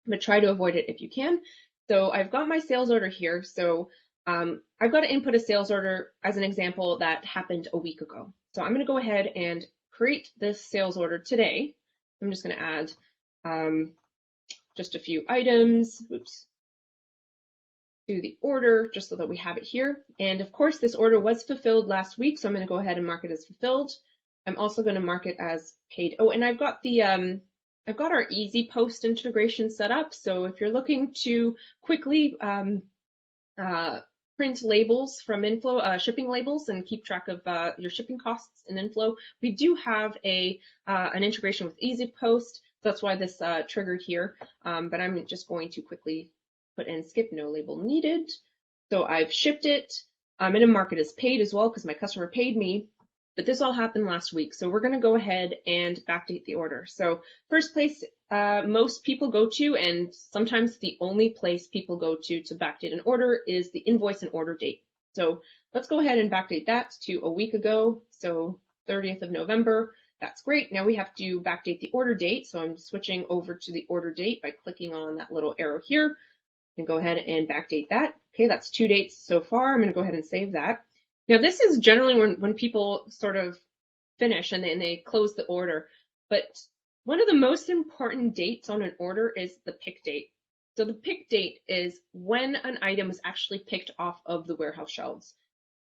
But try to avoid it if you can. So I've got my sales order here. So I've got to input a sales order as an example that happened a week ago. So I'm going to go ahead and create this sales order today. I'm just going to add just a few items, to the order, just so that we have it here. And of course, this order was fulfilled last week, so I'm going to go ahead and mark it as fulfilled. I'm also going to mark it as paid. Oh, and I've got the I've got our easy post integration set up. So if you're looking to quickly print labels from inFlow, shipping labels, and keep track of your shipping costs in inFlow, we do have an integration with easy post. That's why this triggered here. But I'm just going to quickly put in skip no label needed. So I've shipped it. I'm going to mark it as paid as well, because my customer paid me. But this all happened last week. So we're going to go ahead and backdate the order. So first place most people go to, and sometimes the only place people go to backdate an order, is the invoice and order date. So let's go ahead and backdate that to a week ago. So 30th of November. That's great. Now we have to backdate the order date. So I'm switching over to the order date by clicking on that little arrow here, and go ahead and backdate that. Okay, that's 2 dates so far. I'm going to go ahead and save that. Now, this is generally when people sort of finish and they close the order. But one of the most important dates on an order is the pick date. So the pick date is when an item is actually picked off of the warehouse shelves.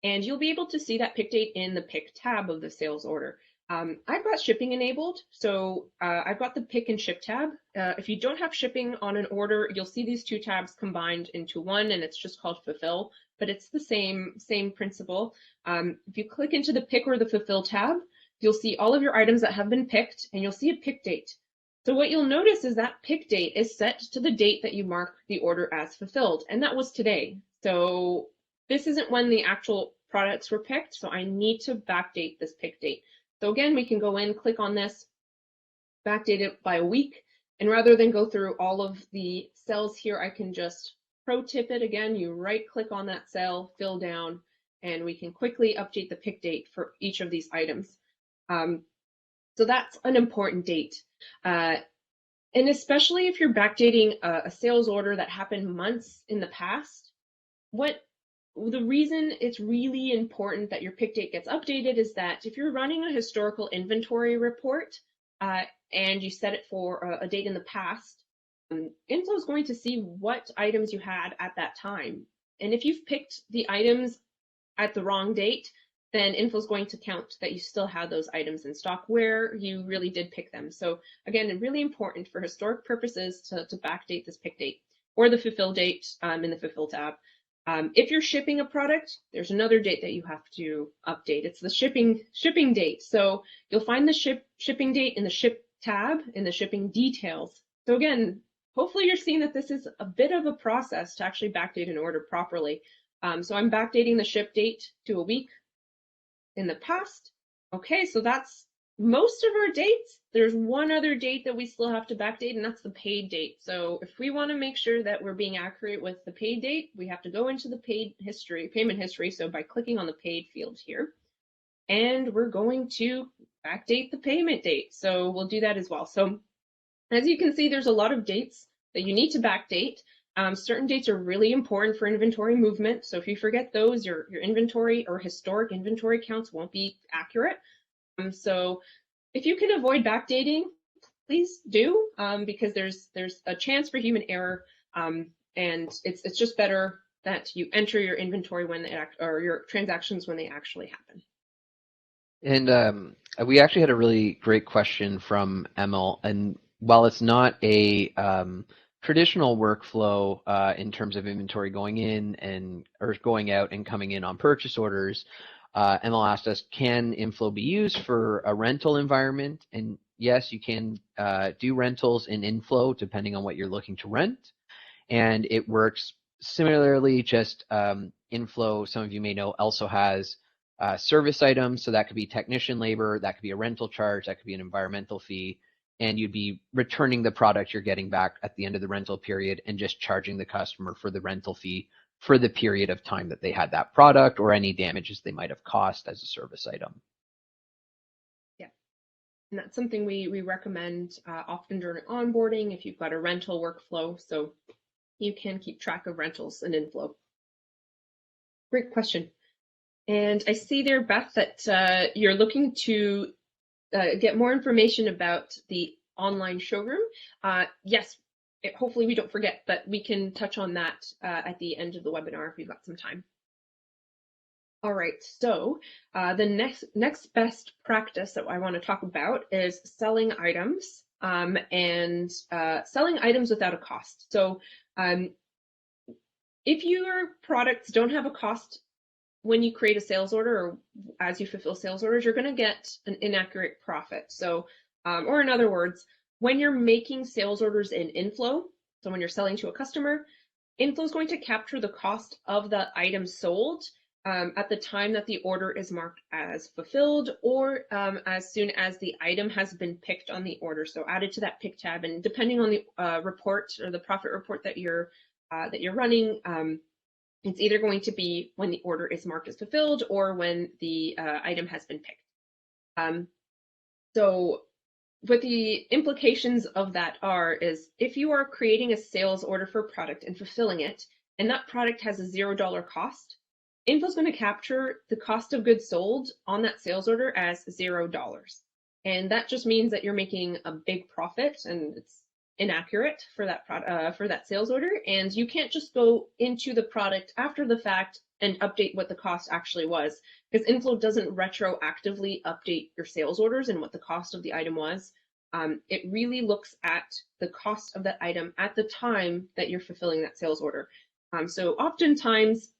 And you'll be able to see that pick date in the pick tab of the sales order. I've got shipping enabled, so I've got the pick and ship tab. If you don't have shipping on an order, you'll see these two tabs combined into one, and it's just called fulfill, but it's the same principle. If you click into the pick or the fulfill tab, you'll see all of your items that have been picked, and you'll see a pick date. So what you'll notice is that pick date is set to the date that you mark the order as fulfilled, and that was today. So this isn't when the actual products were picked, so I need to backdate this pick date. So again, we can go in, click on this, backdate it by a week, and rather than go through all of the cells here, I can just pro tip it again. You right click on that cell, fill down, and we can quickly update the pick date for each of these items. So that's an important date. And especially if you're backdating a sales order that happened months in the past, the reason it's really important that your pick date gets updated is that if you're running a historical inventory report and you set it for a date in the past, inFlow is going to see what items you had at that time. And if you've picked the items at the wrong date, then inFlow is going to count that you still had those items in stock where you really did pick them. So again, really important for historic purposes to backdate this pick date or the fulfill date in the fulfill tab. If you're shipping a product, there's another date that you have to update. It's the shipping date. So you'll find the shipping date in the ship tab in the shipping details. So again, hopefully you're seeing that this is a bit of a process to actually backdate an order properly. So I'm backdating the ship date to a week in the past. Okay, so that's most of our dates. There's one other date that we still have to backdate, and that's the paid date. So if we want to make sure that we're being accurate with the paid date, we have to go into the payment history. So by clicking on the paid field here, and we're going to backdate the payment date. So we'll do that as well. So as you can see, there's a lot of dates that you need to backdate. Certain dates are really important for inventory movement. So if you forget those, your inventory or historic inventory counts won't be accurate. So if you can avoid backdating, please do, because there's a chance for human error, and it's just better that you enter your inventory when they or your transactions when they actually happen. And we actually had a really great question from Emil, and while it's not a traditional workflow in terms of inventory going in or going out and coming in on purchase orders, Emil asked us, can inFlow be used for a rental environment? And yes, you can do rentals in inFlow depending on what you're looking to rent. And it works similarly, just inFlow, some of you may know, also has service items. So that could be technician labor, that could be a rental charge, that could be an environmental fee. And you'd be returning the product you're getting back at the end of the rental period and just charging the customer for the rental fee for the period of time that they had that product or any damages they might have cost as a service item. Yeah, and that's something we recommend often during onboarding if you've got a rental workflow, so you can keep track of rentals in inFlow. Great question. And I see there, Beth, that you're looking to get more information about the online showroom. Yes, hopefully we don't forget, but we can touch on that at the end of the webinar if we've got some time. All right, so the next best practice that I want to talk about is selling items and selling items without a cost. So if your products don't have a cost when you create a sales order or as you fulfill sales orders, you're going to get an inaccurate profit. So, or in other words, when you're making sales orders in inFlow, so when you're selling to a customer, inFlow is going to capture the cost of the item sold at the time that the order is marked as fulfilled or as soon as the item has been picked on the order. So added to that pick tab, and depending on the report or the profit report that you're running, it's either going to be when the order is marked as fulfilled or when the item has been picked. So what the implications of that is if you are creating a sales order for a product and fulfilling it, and that product has a $0 cost, inFlow is going to capture the cost of goods sold on that sales order as $0. And that just means that you're making a big profit, and it's inaccurate for that sales order, and you can't just go into the product after the fact and update what the cost actually was, because inFlow doesn't retroactively update your sales orders and what the cost of the item was. It really looks at the cost of that item at the time that you're fulfilling that sales order. So oftentimes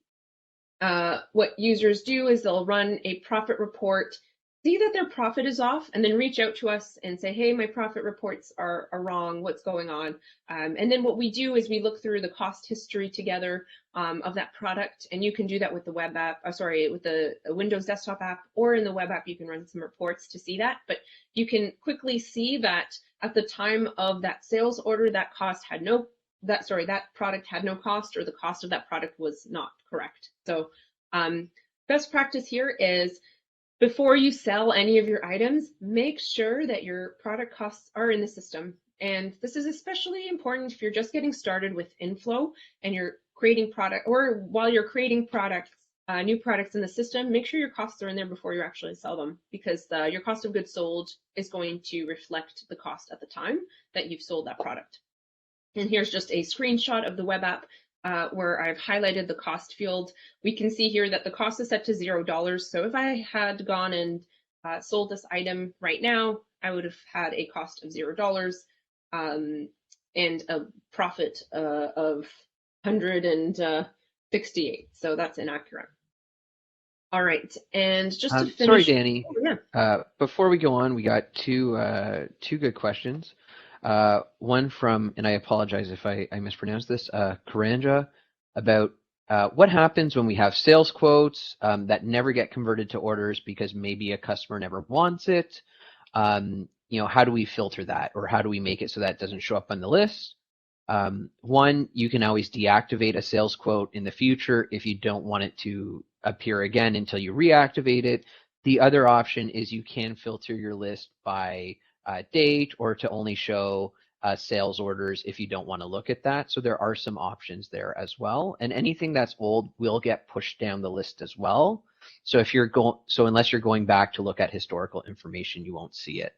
what users do is they'll run a profit report see that their profit is off and then reach out to us and say, hey, my profit reports are wrong, what's going on? And then what we do is we look through the cost history together of that product, and you can do that with the web app, with the Windows desktop app, or in the web app, you can run some reports to see that. But you can quickly see that at the time of that sales order, that product had no cost, or the cost of that product was not correct. So best practice here is, before you sell any of your items, make sure that your product costs are in the system. And this is especially important if you're just getting started with inFlow and you're creating product, or while you're creating products, new products in the system, make sure your costs are in there before you actually sell them, because your cost of goods sold is going to reflect the cost at the time that you've sold that product. And here's just a screenshot of the web app where I've highlighted the cost field. We can see here that the cost is set to $0. So if I had gone and sold this item right now, I would have had a cost of $0 and a profit of 168. So that's inaccurate. All right, and just to finish. Sorry, Danny. Before we go on, we got two good questions. One from, and I apologize if I mispronounced this, Karanja, about what happens when we have sales quotes that never get converted to orders because maybe a customer never wants it. How do we filter that, or how do we make it so that it doesn't show up on the list? One, you can always deactivate a sales quote in the future if you don't want it to appear again until you reactivate it. The other option is you can filter your list by date, or to only show sales orders if you don't want to look at that. So there are some options there as well. And anything that's old will get pushed down the list as well. So unless you're going back to look at historical information, you won't see it.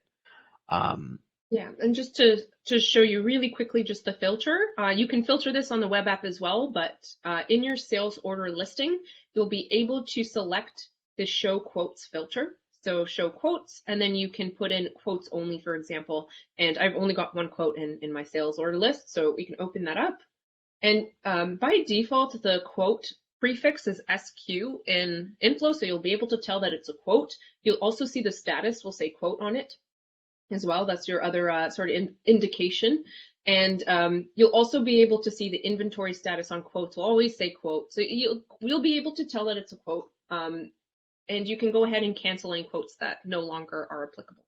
Yeah, and just to show you really quickly just the filter, you can filter this on the web app as well, but in your sales order listing, you'll be able to select the show quotes filter. So show quotes, and then you can put in quotes only, for example. And I've only got one quote in my sales order list, so we can open that up. And by default, the quote prefix is SQ in inFlow, so you'll be able to tell that it's a quote. You'll also see the status will say quote on it as well. That's your other sort of indication. And you'll also be able to see the inventory status on quotes will always say quote. So you'll be able to tell that it's a quote. And you can go ahead and cancel any quotes that no longer are applicable.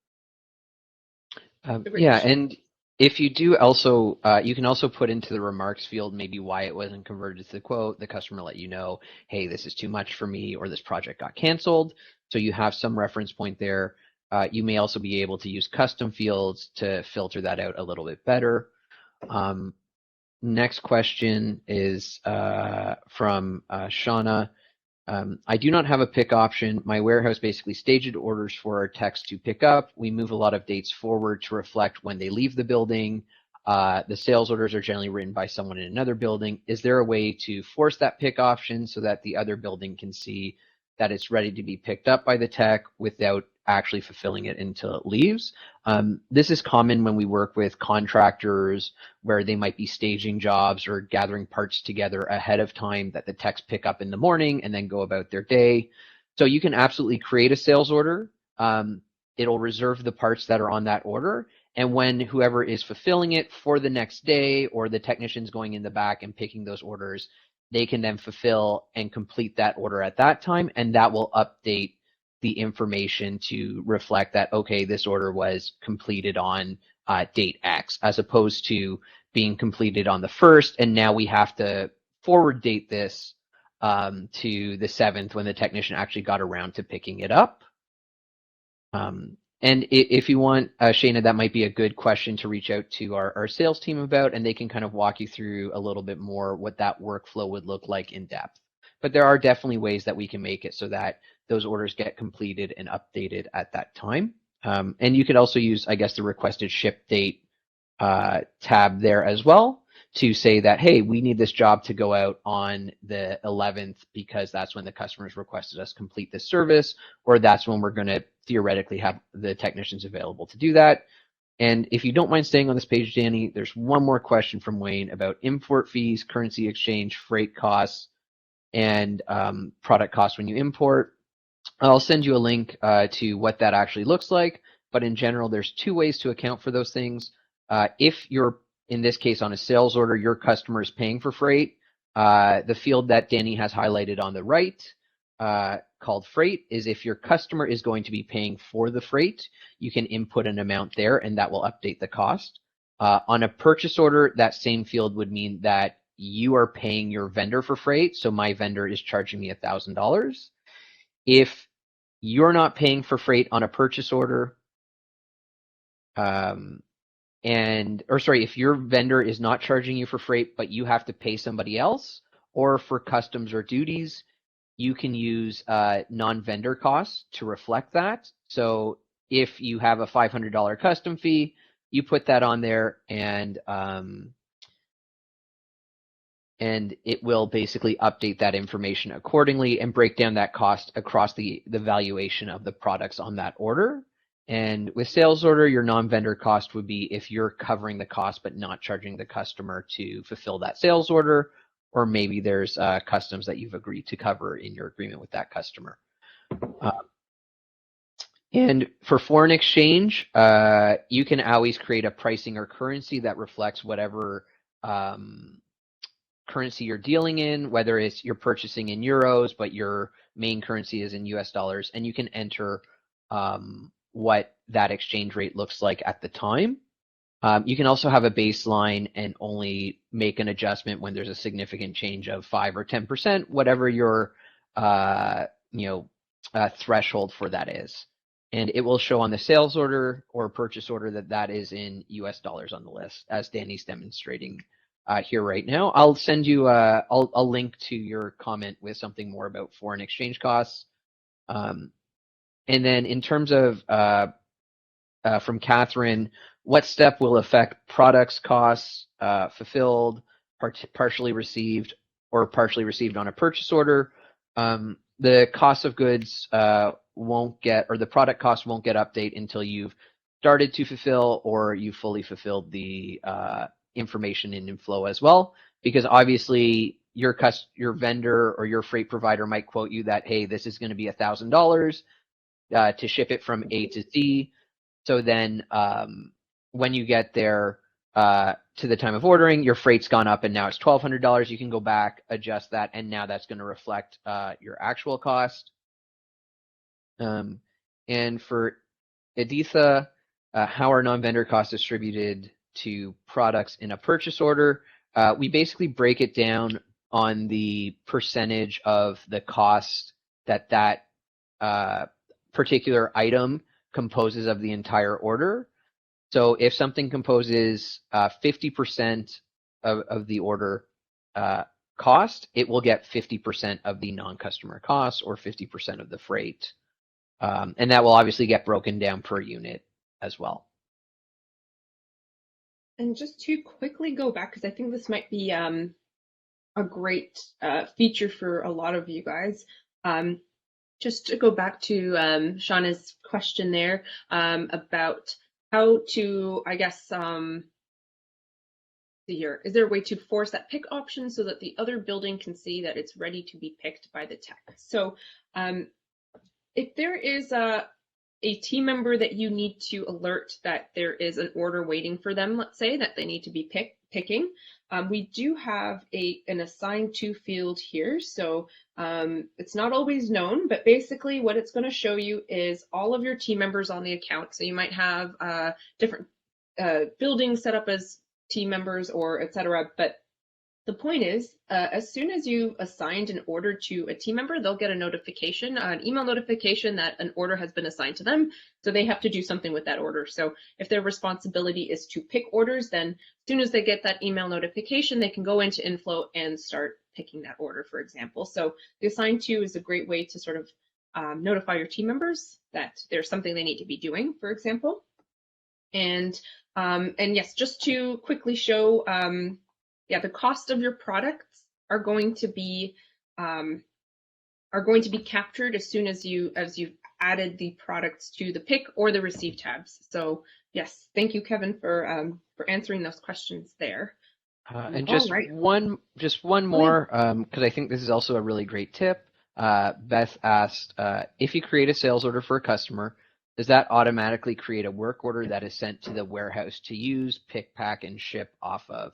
Yeah, and if you do also, you can also put into the remarks field maybe why it wasn't converted to the quote. The customer let you know, hey, this is too much for me, or this project got canceled. So you have some reference point there. You may also be able to use custom fields to filter that out a little bit better. Next question is from Shauna. I do not have a pick option. My warehouse basically staged orders for our techs to pick up. We move a lot of dates forward to reflect when they leave the building. The sales orders are generally written by someone in another building. Is there a way to force that pick option so that the other building can see that it's ready to be picked up by the tech without actually fulfilling it until it leaves? This is common when we work with contractors where they might be staging jobs or gathering parts together ahead of time that the techs pick up in the morning and then go about their day. So you can absolutely create a sales order. It'll reserve the parts that are on that order. And when whoever is fulfilling it for the next day, or the technicians going in the back and picking those orders, they can then fulfill and complete that order at that time. And that will update the information to reflect that, okay, this order was completed on date X, as opposed to being completed on the 1st. And now we have to forward date this to the 7th when the technician actually got around to picking it up. And if you want, Shayna, that might be a good question to reach out to our sales team about, and they can kind of walk you through a little bit more what that workflow would look like in depth. But there are definitely ways that we can make it so that those orders get completed and updated at that time. And you could also use, I guess, the requested ship date tab there as well to say that, hey, we need this job to go out on the 11th because that's when the customers requested us complete this service, or that's when we're going to theoretically have the technicians available to do that. And if you don't mind staying on this page, Danny, there's one more question from Wayne about import fees, currency exchange, freight costs, and product costs when you import. I'll send you a link to what that actually looks like. But in general, there's two ways to account for those things. If you're, in this case, on a sales order, your customer is paying for freight, the field that Danny has highlighted on the right called freight is if your customer is going to be paying for the freight, you can input an amount there and that will update the cost. On a purchase order, that same field would mean that you are paying your vendor for freight. So my vendor is charging me $1,000. If you're not paying for freight on a purchase order, if your vendor is not charging you for freight, but you have to pay somebody else, or for customs or duties, you can use non-vendor costs to reflect that. So if you have a $500 custom fee, you put that on there, and it will basically update that information accordingly and break down that cost across the valuation of the products on that order. And with sales order, your non-vendor cost would be if you're covering the cost but not charging the customer to fulfill that sales order, or maybe there's customs that you've agreed to cover in your agreement with that customer. And for foreign exchange, you can always create a pricing or currency that reflects whatever currency you're dealing in, whether it's you're purchasing in euros, but your main currency is in US dollars, and you can enter what that exchange rate looks like at the time. You can also have a baseline and only make an adjustment when there's a significant change of 5 or 10%, whatever your threshold for that is. And it will show on the sales order or purchase order that that is in US dollars on the list, as Danny's demonstrating here right now. I'll send you I'll link to your comment with something more about foreign exchange costs. And then in terms of from Catherine, what step will affect products costs fulfilled, partially received, or partially received on a purchase order? The cost of goods won't get, or the product cost won't get update until you've started to fulfill or you fully fulfilled the information in inFlow as well, because obviously your vendor or your freight provider might quote you that, hey, this is going to be $1,000 to ship it from A to Z. So then when you get there to the time of ordering, your freight's gone up and now it's $1,200. You can go back, adjust that, and now that's going to reflect your actual cost. And for Editha, how are non-vendor costs distributed to products in a purchase order? We basically break it down on the percentage of the cost that particular item composes of the entire order. So if something composes 50% of the order cost, it will get 50% of the non-customer costs or 50% of the freight. And that will obviously get broken down per unit as well. And just to quickly go back, because I think this might be a great feature for a lot of you guys. Just to go back to Shauna's question there about how to, I guess, see here, is there a way to force that pick option so that the other building can see that it's ready to be picked by the tech? So if there is a team member that you need to alert that there is an order waiting for them, let's say, that they need to be picking, we do have an assigned to field here. So it's not always known, but basically what it's going to show you is all of your team members on the account. So you might have different buildings set up as team members or etc. But the point is, as soon as you assigned an order to a team member, they'll get a notification, an email notification that an order has been assigned to them. So they have to do something with that order. So if their responsibility is to pick orders, then as soon as they get that email notification, they can go into inFlow and start picking that order, for example. So the assign to is a great way to sort of notify your team members that there's something they need to be doing, for example. And yes, just to quickly show, yeah, the cost of your products are going to be captured as soon as you've added the products to the pick or the receive tabs. So yes, thank you, Kevin, for answering those questions there. And just one more, because I think this is also a really great tip. Beth asked, if you create a sales order for a customer, does that automatically create a work order that is sent to the warehouse to use, pick, pack, and ship off of?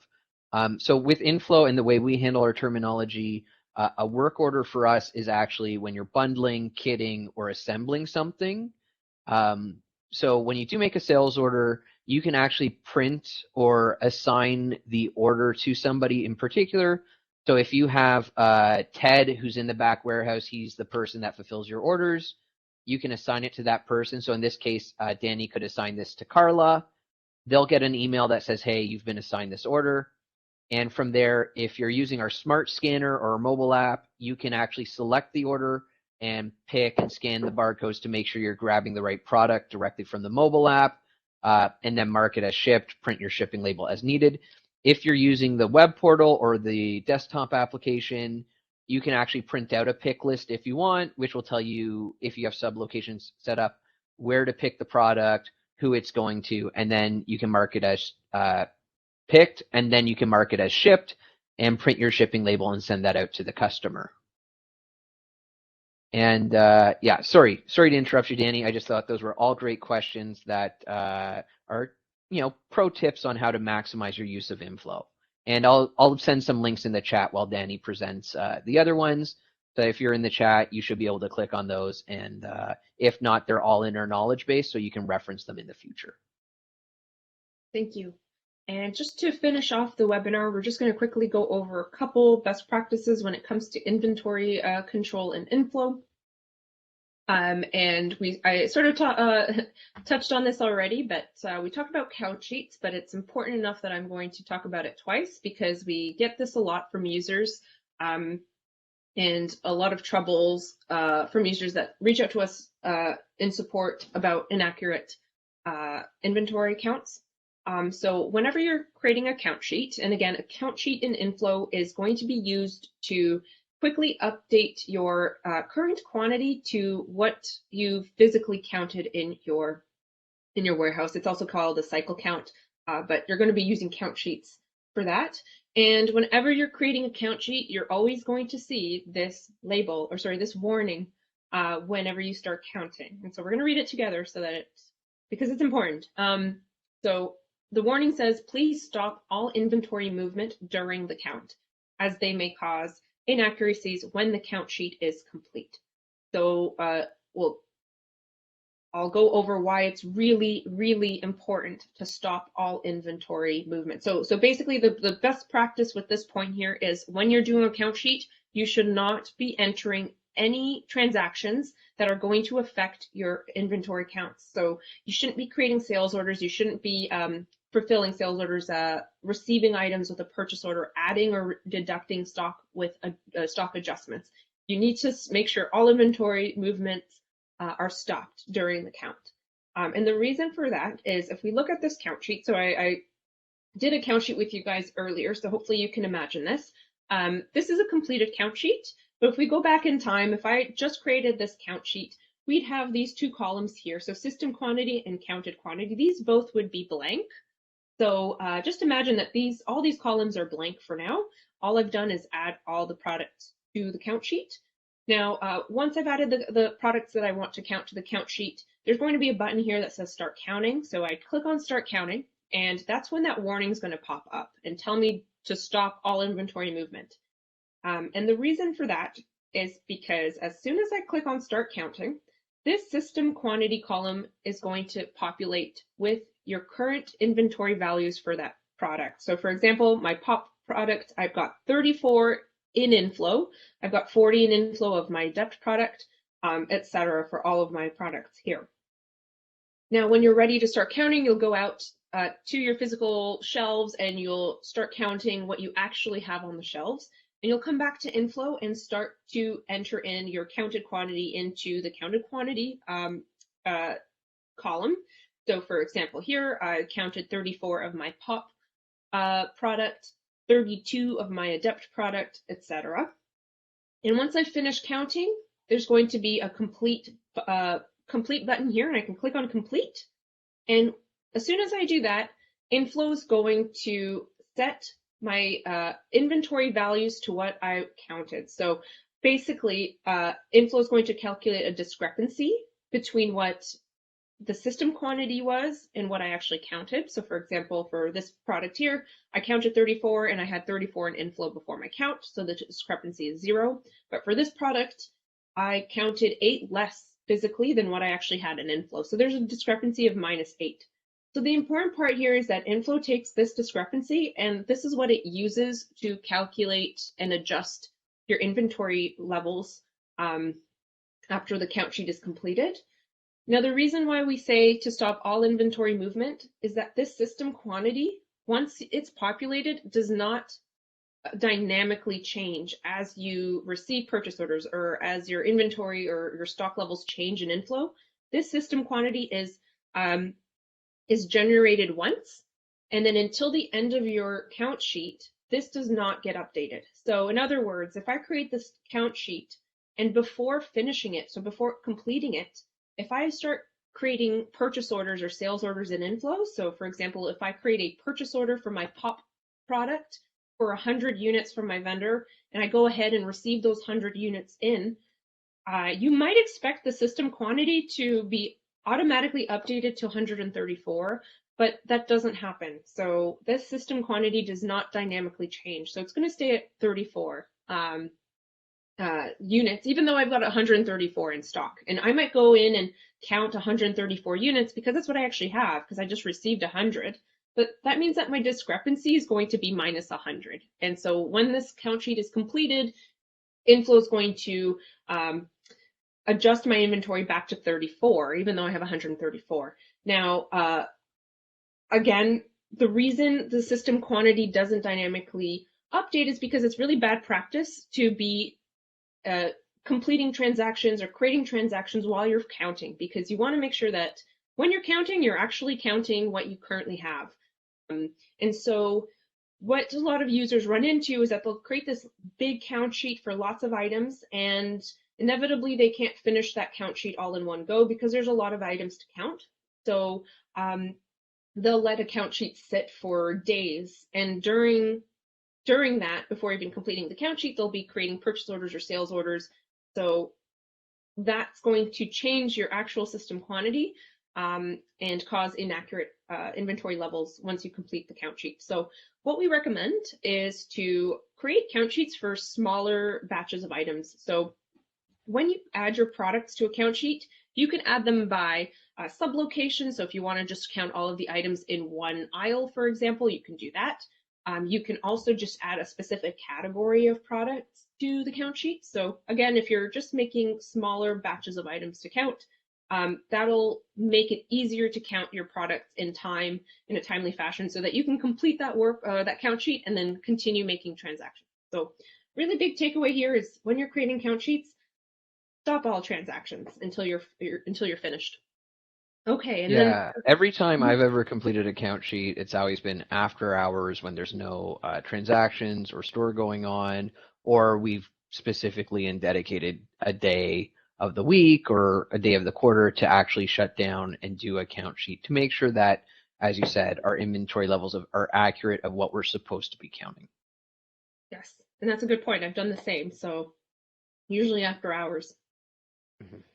So with inFlow and the way we handle our terminology, a work order for us is actually when you're bundling, kitting, or assembling something. So when you do make a sales order, you can actually print or assign the order to somebody in particular. So if you have Ted, who's in the back warehouse, he's the person that fulfills your orders. You can assign it to that person. So in this case, Danny could assign this to Carla. They'll get an email that says, hey, you've been assigned this order. And from there, if you're using our smart scanner or our mobile app, you can actually select the order and pick and scan the barcodes to make sure you're grabbing the right product directly from the mobile app, and then mark it as shipped, print your shipping label as needed. If you're using the web portal or the desktop application, you can actually print out a pick list if you want, which will tell you, if you have sub-locations set up, where to pick the product, who it's going to, and then you can mark it as picked, and then you can mark it as shipped and print your shipping label and send that out to the customer. And yeah, sorry to interrupt you, Danny. I just thought those were all great questions that are, pro tips on how to maximize your use of inFlow. And I'll send some links in the chat while Danny presents the other ones. So if you're in the chat, you should be able to click on those. And if not, they're all in our knowledge base, so you can reference them in the future. Thank you. And just to finish off the webinar, we're just going to quickly go over a couple best practices when it comes to inventory control in inFlow. And I sort of touched on this already, but we talked about count sheets, but it's important enough that I'm going to talk about it twice because we get this a lot from users, and a lot of troubles from users that reach out to us in support about inaccurate inventory counts. So whenever you're creating a count sheet, and again, a count sheet in inFlow is going to be used to quickly update your current quantity to what you physically counted in your warehouse. It's also called a cycle count, but you're going to be using count sheets for that. And whenever you're creating a count sheet, you're always going to see this label, or sorry, this warning whenever you start counting. And so we're going to read it together so that because it's important. So the warning says, please stop all inventory movement during the count, as they may cause inaccuracies when the count sheet is complete. So I'll go over why it's really, really important to stop all inventory movement. So basically the best practice with this point here is when you're doing a count sheet, you should not be entering any transactions that are going to affect your inventory counts. So you shouldn't be creating sales orders. You shouldn't be fulfilling sales orders, receiving items with a purchase order, adding or deducting stock with stock adjustments. You need to make sure all inventory movements are stopped during the count. And the reason for that is if we look at this count sheet, so I did a count sheet with you guys earlier, so hopefully you can imagine this. This is a completed count sheet, but if we go back in time, if I just created this count sheet, we'd have these two columns here. So system quantity and counted quantity, these both would be blank. So just imagine that all these columns are blank for now. All I've done is add all the products to the count sheet. Now, once I've added the products that I want to count to the count sheet, there's going to be a button here that says start counting. So I click on start counting, and that's when that warning is going to pop up and tell me to stop all inventory movement. And the reason for that is because as soon as I click on start counting, this system quantity column is going to populate with your current inventory values for that product. So for example, my pop product, I've got 34 in inFlow. I've got 40 in inFlow of my depth product, etc. for all of my products here. Now, when you're ready to start counting, you'll go out to your physical shelves and you'll start counting what you actually have on the shelves. And you'll come back to inFlow and start to enter in your counted quantity into the counted quantity column. So for example, here I counted 34 of my pop product, 32 of my adept product, etc. And once I finish counting, there's going to be a complete button here, and I can click on complete. And as soon as I do that, inFlow is going to set my inventory values to what I counted. So basically, inFlow is going to calculate a discrepancy between what the system quantity was and what I actually counted. So for example, for this product here, I counted 34 and I had 34 in inFlow before my count, so the discrepancy is 0. But for this product, I counted 8 less physically than what I actually had in inFlow. So there's a discrepancy of -8. So the important part here is that inFlow takes this discrepancy, and this is what it uses to calculate and adjust your inventory levels after the count sheet is completed. Now, the reason why we say to stop all inventory movement is that this system quantity, once it's populated, does not dynamically change as you receive purchase orders or as your inventory or your stock levels change in inFlow. This system quantity is generated once, and then until the end of your count sheet, this does not get updated. So in other words, if I create this count sheet and before finishing it, so before completing it, if I start creating purchase orders or sales orders in inFlow, so for example, if I create a purchase order for my pop product for 100 units from my vendor, and I go ahead and receive those 100 units in, you might expect the system quantity to be automatically updated to 134, but that doesn't happen. So this system quantity does not dynamically change. So it's going to stay at 34 units, even though I've got 134 in stock. And I might go in and count 134 units because that's what I actually have, because I just received 100. But that means that my discrepancy is going to be -100. And so when this count sheet is completed, inFlow is going to adjust my inventory back to 34, even though I have 134. Now, again, the reason the system quantity doesn't dynamically update is because it's really bad practice to be completing transactions or creating transactions while you're counting, because you want to make sure that when you're counting, you're actually counting what you currently have. And so what a lot of users run into is that they'll create this big count sheet for lots of items, and inevitably they can't finish that count sheet all in one go because there's a lot of items to count. So they'll let a count sheet sit for days, and during that, before even completing the count sheet, they'll be creating purchase orders or sales orders. So that's going to change your actual system quantity and cause inaccurate inventory levels once you complete the count sheet. So what we recommend is to create count sheets for smaller batches of items. So when you add your products to a count sheet, you can add them by sublocation. So if you want to just count all of the items in one aisle, for example, you can do that. You can also just add a specific category of products to the count sheet. So again, if you're just making smaller batches of items to count, that'll make it easier to count your products in a timely fashion, so that you can complete that work, that count sheet, and then continue making transactions. So really big takeaway here is when you're creating count sheets, stop all transactions until you're finished. Okay, and Yeah, every time I've ever completed a count sheet, it's always been after hours when there's no transactions or store going on, or we've specifically and dedicated a day of the week or a day of the quarter to actually shut down and do a count sheet to make sure that, as you said, our inventory levels are accurate of what we're supposed to be counting. yes, and that's a good point. I've done the same. So usually after hours.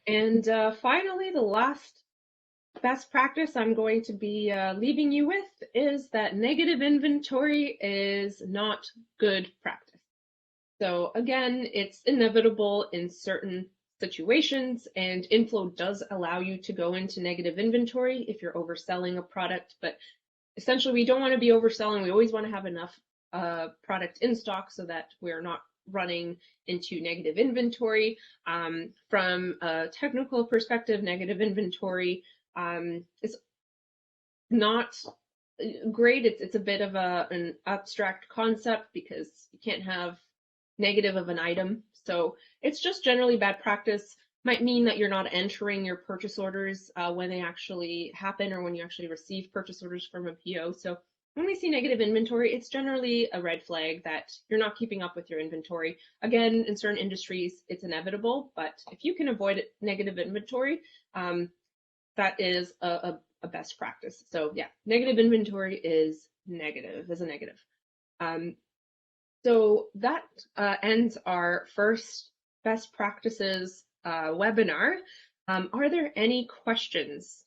And finally, the last best practice I'm going to be leaving you with is that negative inventory is not good practice. So again, it's inevitable in certain situations, and inFlow does allow you to go into negative inventory if you're overselling a product, but essentially we don't want to be overselling. We always want to have enough product in stock so that we're not running into negative inventory. From a technical perspective, negative inventory is not great. It's a bit of an abstract concept because you can't have negative of an item. So it's just generally bad practice. Might mean that you're not entering your purchase orders when they actually happen or when you actually receive purchase orders from a PO. So when we see negative inventory, it's generally a red flag that you're not keeping up with your inventory. Again, in certain industries, it's inevitable, but if you can avoid negative inventory, that is a best practice. So yeah, negative inventory is a negative. So that ends our first best practices webinar. Are there any questions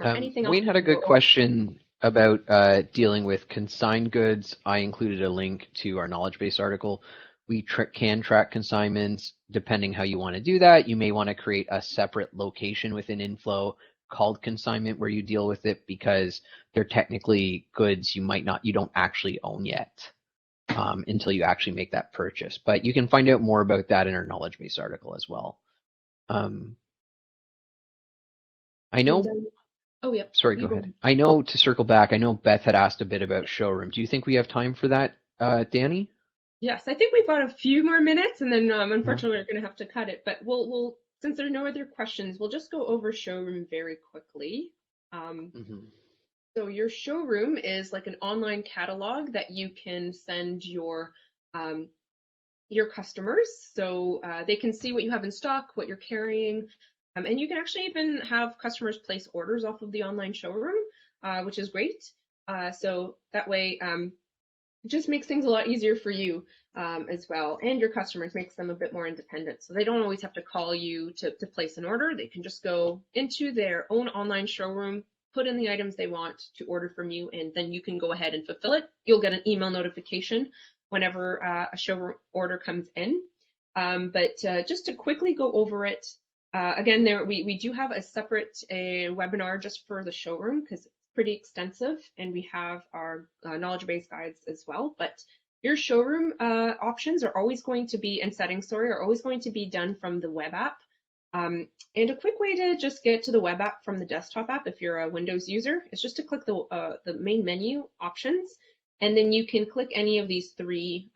or anything else? Wayne had a good question about dealing with consigned goods. I included a link to our knowledge base article. We can track consignments depending how you want to do that. You may want to create a separate location within inFlow called consignment where you deal with it because they're technically goods you don't actually own yet until you actually make that purchase. But you can find out more about that in our knowledge base article as well. I know. Oh, yeah. Sorry, go ahead. I know, to circle back, I know Beth had asked a bit about Showroom. Do you think we have time for that, Danny? Yes, I think we've got a few more minutes, and then unfortunately we're going to have to cut it. But we'll since there are no other questions, we'll just go over Showroom very quickly. So your Showroom is like an online catalog that you can send your customers, so they can see what you have in stock, what you're carrying. And you can actually even have customers place orders off of the online showroom, which is great. So that way, it just makes things a lot easier for you as well. And your customers, makes them a bit more independent. So they don't always have to call you to place an order. They can just go into their own online showroom, put in the items they want to order from you, and then you can go ahead and fulfill it. You'll get an email notification whenever a showroom order comes in. But just to quickly go over it, again, we do have a separate webinar just for the showroom because it's pretty extensive, and we have our knowledge base guides as well. But your showroom options are always going to be, and settings, sorry, are always going to be done from the web app. And a quick way to just get to the web app from the desktop app, if you're a Windows user, is just to click the main menu options, and then you can click any of these three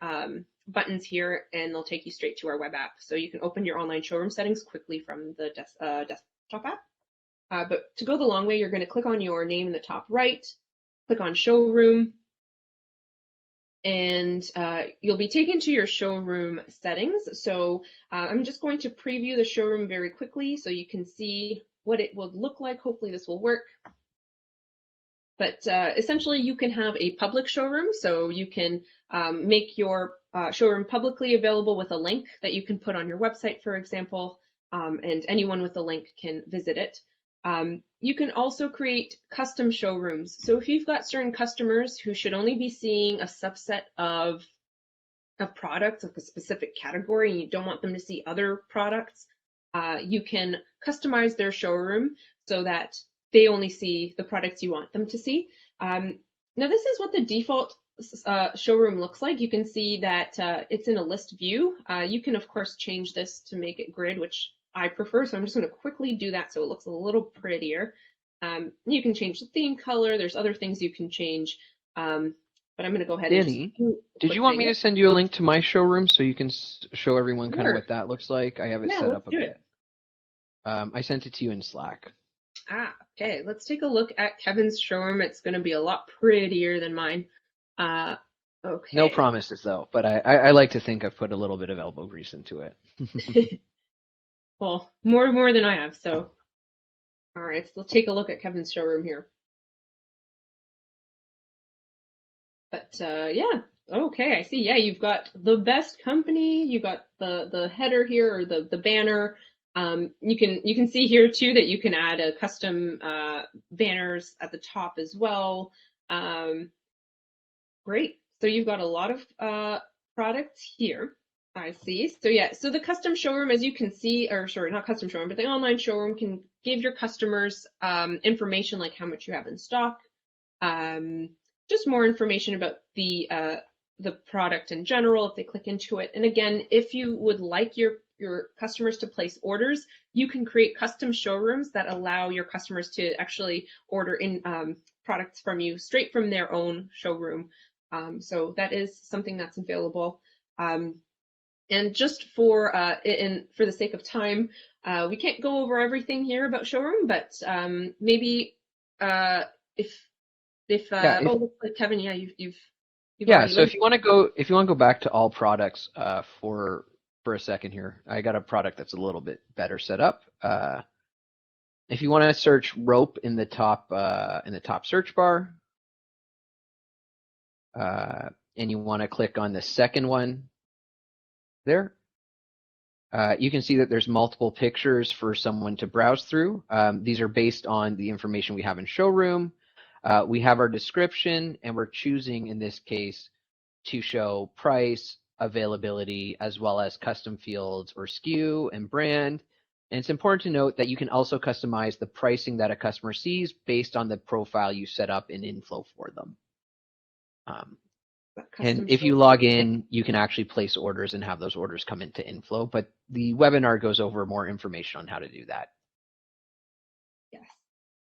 buttons here, and they'll take you straight to our web app. So you can open your online showroom settings quickly from the desktop app. But to go the long way, you're going to click on your name in the top right, click on Showroom, and you'll be taken to your showroom settings. So I'm just going to preview the showroom very quickly so you can see what it would look like. Hopefully this will work. But essentially, you can have a public showroom, so you can make your showroom publicly available with a link that you can put on your website, for example, and anyone with a link can visit it. You can also create custom showrooms. So if you've got certain customers who should only be seeing a subset of products of a specific category and you don't want them to see other products, you can customize their showroom so that they only see the products you want them to see. Now this is what the default showroom looks like. You can see that it's in a list view. You can of course change this to make it grid, which I prefer, so I'm just going to quickly do that so it looks a little prettier. You can change the theme color. There's other things you can change, but I'm going to go ahead Danny, and did you want me to send you a link to my showroom so you can show everyone kind of what that looks like? I have it set up a bit. I sent it to you in Slack. Okay, let's take a look at Kevin's showroom. It's going to be a lot prettier than mine. Okay. No promises though, but I like to think I've put a little bit of elbow grease into it. Well, more than I have, so. All right, so let's take a look at Kevin's showroom here. But yeah, okay, I see. Yeah, you've got the best company. You got the header here, or the banner. You can see here too that you can add a custom banners at the top as well. Great. So you've got a lot of products here. I see. So yeah, so the custom showroom, as you can see, or sorry, not custom showroom, but the online showroom can give your customers information like how much you have in stock, just more information about the product in general if they click into it. And again, if you would like your customers to place orders, you can create custom showrooms that allow your customers to actually order in products from you straight from their own showroom. So that is something that's available. And just for the sake of time, we can't go over everything here about Showroom, but maybe Kevin, yeah, you've yeah. So if you want to go back to all products for a second here, I got a product that's a little bit better set up. If you want to search rope in the top search bar, and you want to click on the second one there, You can see that there's multiple pictures for someone to browse through. These are based on the information we have in Showroom. We have our description, and we're choosing, in this case, to show price, availability, as well as custom fields or SKU and brand. And it's important to note that you can also customize the pricing that a customer sees based on the profile you set up in inFlow for them. And if you log in, you can actually place orders and have those orders come into inFlow, but the webinar goes over more information on how to do that. Yes.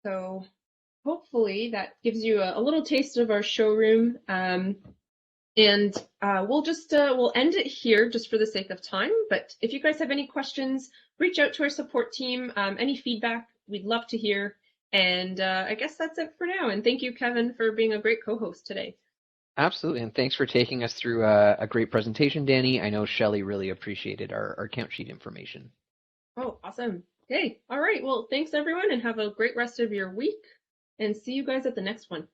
So hopefully that gives you a little taste of our showroom. And we'll end it here just for the sake of time. But if you guys have any questions, reach out to our support team. Any feedback, we'd love to hear. And I guess that's it for now. And thank you, Kevin, for being a great co-host today. Absolutely. And thanks for taking us through a great presentation, Danny. I know Shelly really appreciated our count sheet information. Oh, awesome. Okay. All right. Well, thanks, everyone, and have a great rest of your week. And see you guys at the next one.